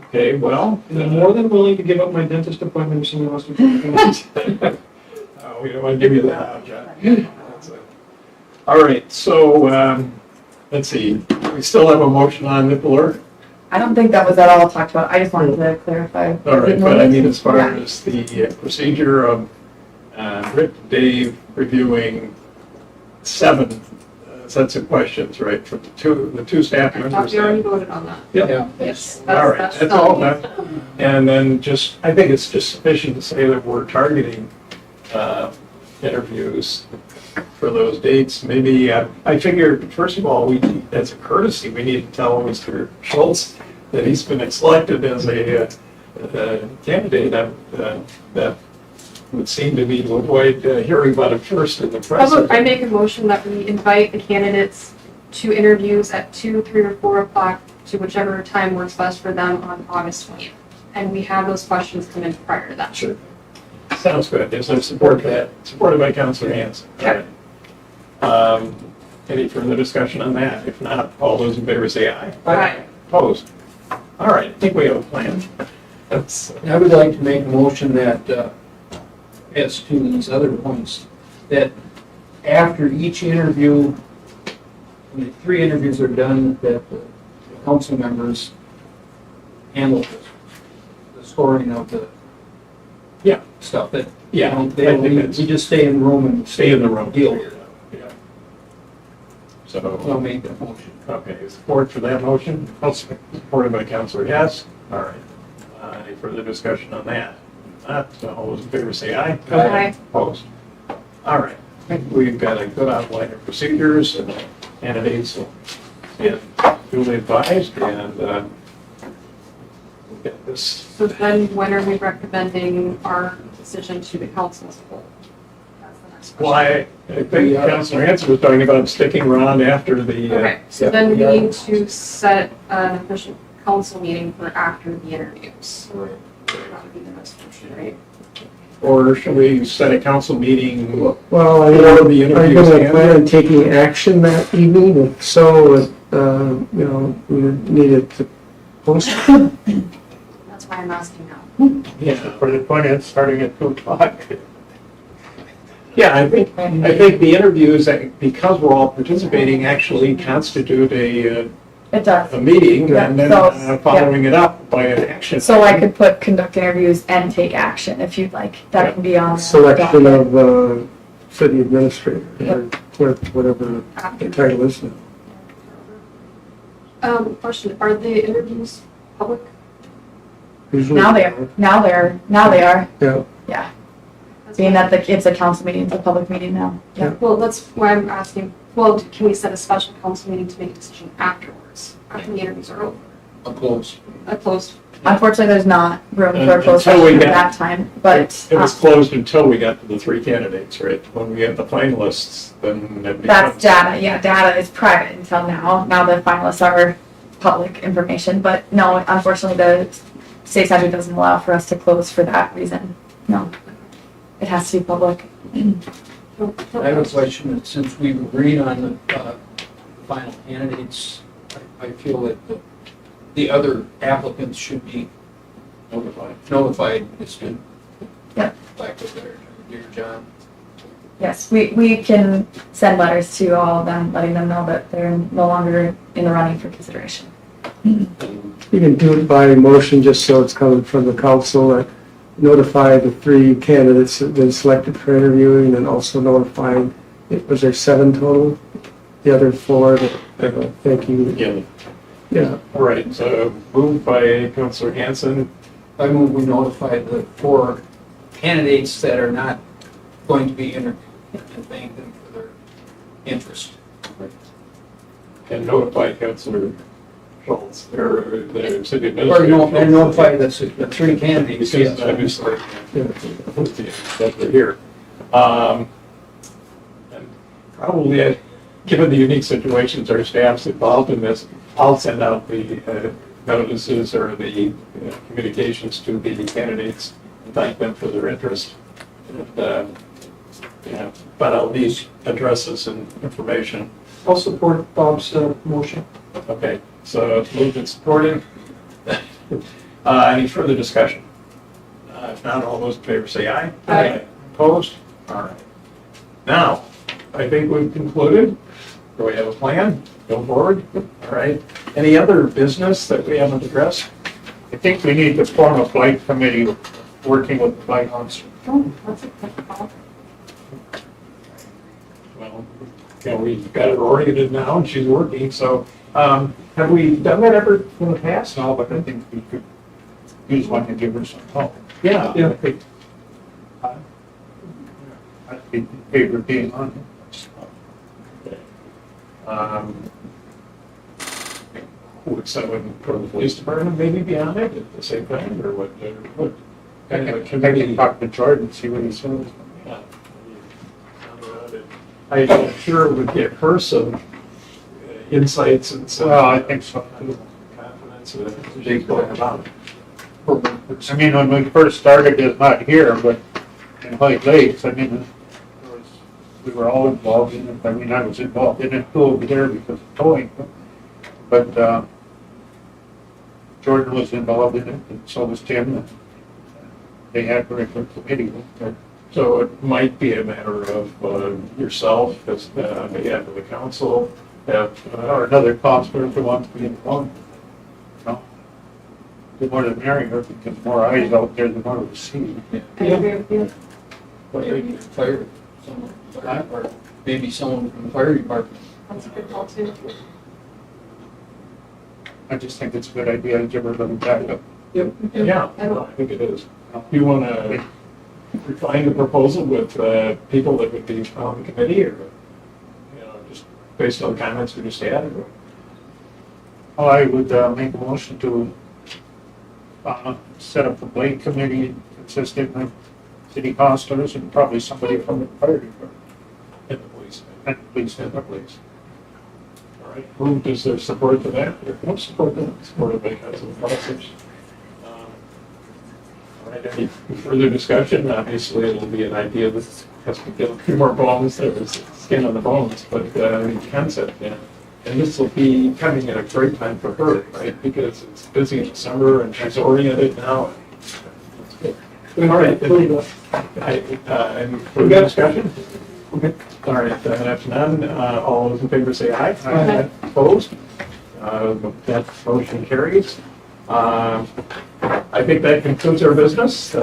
Okay, well.
and I'm more than willing to give up my dentist appointment if somebody wants to do it.
We don't want to give you that, John. All right, so, let's see, we still have a motion on the floor.
I don't think that was at all talked about. I just wanted to clarify.
All right, but I mean, as far
Yeah.
as the procedure of Rick, Dave reviewing 7 sets of questions, right, from the two staff
I thought
members.
we already voted on that.
Yeah.
Yes.
All right, that's all done. And then just, I think it's just sufficient to say that we're targeting interviews for those dates. Maybe, I figure, first of all, as a courtesy, we need to tell Mr. Schultz that he's been selected as a candidate that would seem to me to avoid hearing about it first in the
How
press.
about I make a motion that we invite the candidates to interviews at 2, 3, or 4 o'clock to whichever time works best for them on August 20th. And we have those questions come in prior to that.
Sure. Sounds good. Is there support for that? Supported by Councilor Hanson.
Okay.
Any further discussion on that? If not, all those in favor say aye.
Aye.
Opposed? All right, I think we have a plan. That's,
I would like to make a motion that, as to these other points, that after each interview, when the 3 interviews are done, that the council members handle the scoring of the
Yeah.
stuff that,
yeah, I
they
think
we
that's,
just stay in the room and
stay in the room.
deal with it.
Yeah.
I'll
So,
make that motion.
okay, support for that motion? Supported by Councilor Hess. All right. Any further discussion on that? Not, all those in favor say aye.
Aye.
Opposed? All right. I think we've got a good outline of procedures and candidates will be duly advised and we'll get this.
So then when are we recommending our decision to the council as a whole? That's the next question.
Well, I think Councilor Hanson was talking about sticking around after the,
Okay, so then we need to set an official council meeting for after the interviews. That would be the next motion, right?
or should we set a council meeting?
Well, are
Or the
you
interviews
going to
and-
plan on taking action that evening? If so, we need it to post.
That's why I'm asking now.
Yeah.
For the 20th, starting at 2 o'clock.
Yeah, I think the interviews, because we're all participating, actually constitute a
It does.
meeting
Yeah,
and then
so,
following it up by an action.
So I could put conduct interviews and take action if you'd like. That can be on. the
Selection
docket.
of city administrator, or clerk, whatever the
After.
title is now.
Question, are the interviews public?
Usually-
Now they are. Now they are.
Yeah.
Yeah. Being that it's a council meeting, it's a public meeting now. Yeah.
Well, that's why I'm asking, well, can we set a special council meeting to make a decision afterwards, after the interviews are over?
I'll close.
A closed,
Unfortunately, there's not room for a closed
Until we
session at
get-
that time, but
It was closed until we got to the 3 candidates, right? When we had the finalists, then it
that's
becomes.
data. Yeah, data is private until now. Now the finalists are public information, but no, unfortunately, the state statute doesn't allow for us to close for that reason. No. It has to be public.
I have a question, that since we've agreed on the final candidates, I feel that the other applicants should be notified as to.
Yep.
Like with their, dear John.
Yes, we can send letters to all of them, letting them know that they're no longer in the running for consideration.
You can do it by motion, just so it's coming from the council, that notify the 3 candidates that have been selected for interviewing, and also notify, was there 7 total? The other 4, thank you.
Yeah.
Yeah,
All right, so moved by Councilor Hanson.
I move we notify the 4 candidates that are not going to be interviewed and thank them for their interest.
And notify Councilor Schultz, or the city
Or
administrator.
and notify the 3 candidates,
Because
yes.
obviously, that they're here. And probably, given the unique situations our staff's involved in this, I'll send out the notices or the communications to the candidates and thank them for their interest. And, but I'll need addresses and information.
I'll support Bob's motion.
Okay, so it's moved and supported. Any further discussion? If not, all those in favor say aye.
Aye.
Opposed? All right. Now, I think we've concluded. Do we have a plan? Go forward? All right. Any other business that we haven't addressed?
I think we need to form a flight committee working with the flight officer.
oh, that's a good call.
Well, we've got her oriented now and she's working, so, have we done that ever in the past?
No, but I think we could use one to give her some help.
Yeah.
Yeah.
I think-
I'd be in favor of being on it.
Um, would someone from the police department maybe be on it at the same time, or what?
I
kind of a
can
committee?
talk to Jordan, see what he says.
Yeah. I'm sure it would give her some insights and some.
Well, I think so.
Confidence that she's going about.
I mean, when we first started, it's not here, but in White Lakes, I mean, we were all involved in it. I mean, I was involved in it too over there because of towing. But Jordan was involved in it, and so was Tim. And they had a regular committee.
So it might be a matter of yourself, as behalf of the council, have,
Or another counselor if they want to be involved. No? The more the merrier, because the more eyes out there, the more we see.
I agree with you.
Maybe fire, someone, or maybe someone from the fire department.
That's a good call too.
I just think it's a good idea to give her a little backup.
yeah, I think it is. You want to refine the proposal with people that would be on the committee, or, just based on the comments we just had? Or?
I would make a motion to set up a blade committee consisting of city councilors and probably somebody from the fire department.
And the police.
And police.
And the police. All right, who does their support for that? No support for that, supported by Councilor Fawcett. All right, any further discussion? Obviously, it'll be an idea, this has to get a few more bones, there's skin on the bones, but the concept, yeah. And this will be coming at a great time for her, right? Because it's busy in the summer and she's oriented now. All right, any further discussion? Okay. All right, if none, all those in favor say aye.
Aye.
Opposed? That motion carries. I think that concludes our business.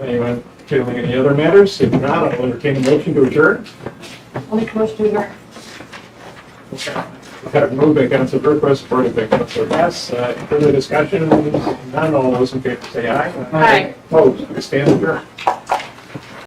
Anyone feeling any other matters? If not, I'll entertain a motion to adjourn.
I'll make a motion to adjourn.
We've got a move by Councilor Berquist, supported by Councilor Hess. Further discussion? None, all those in favor say aye.
Aye.
Opposed? We stand adjourned.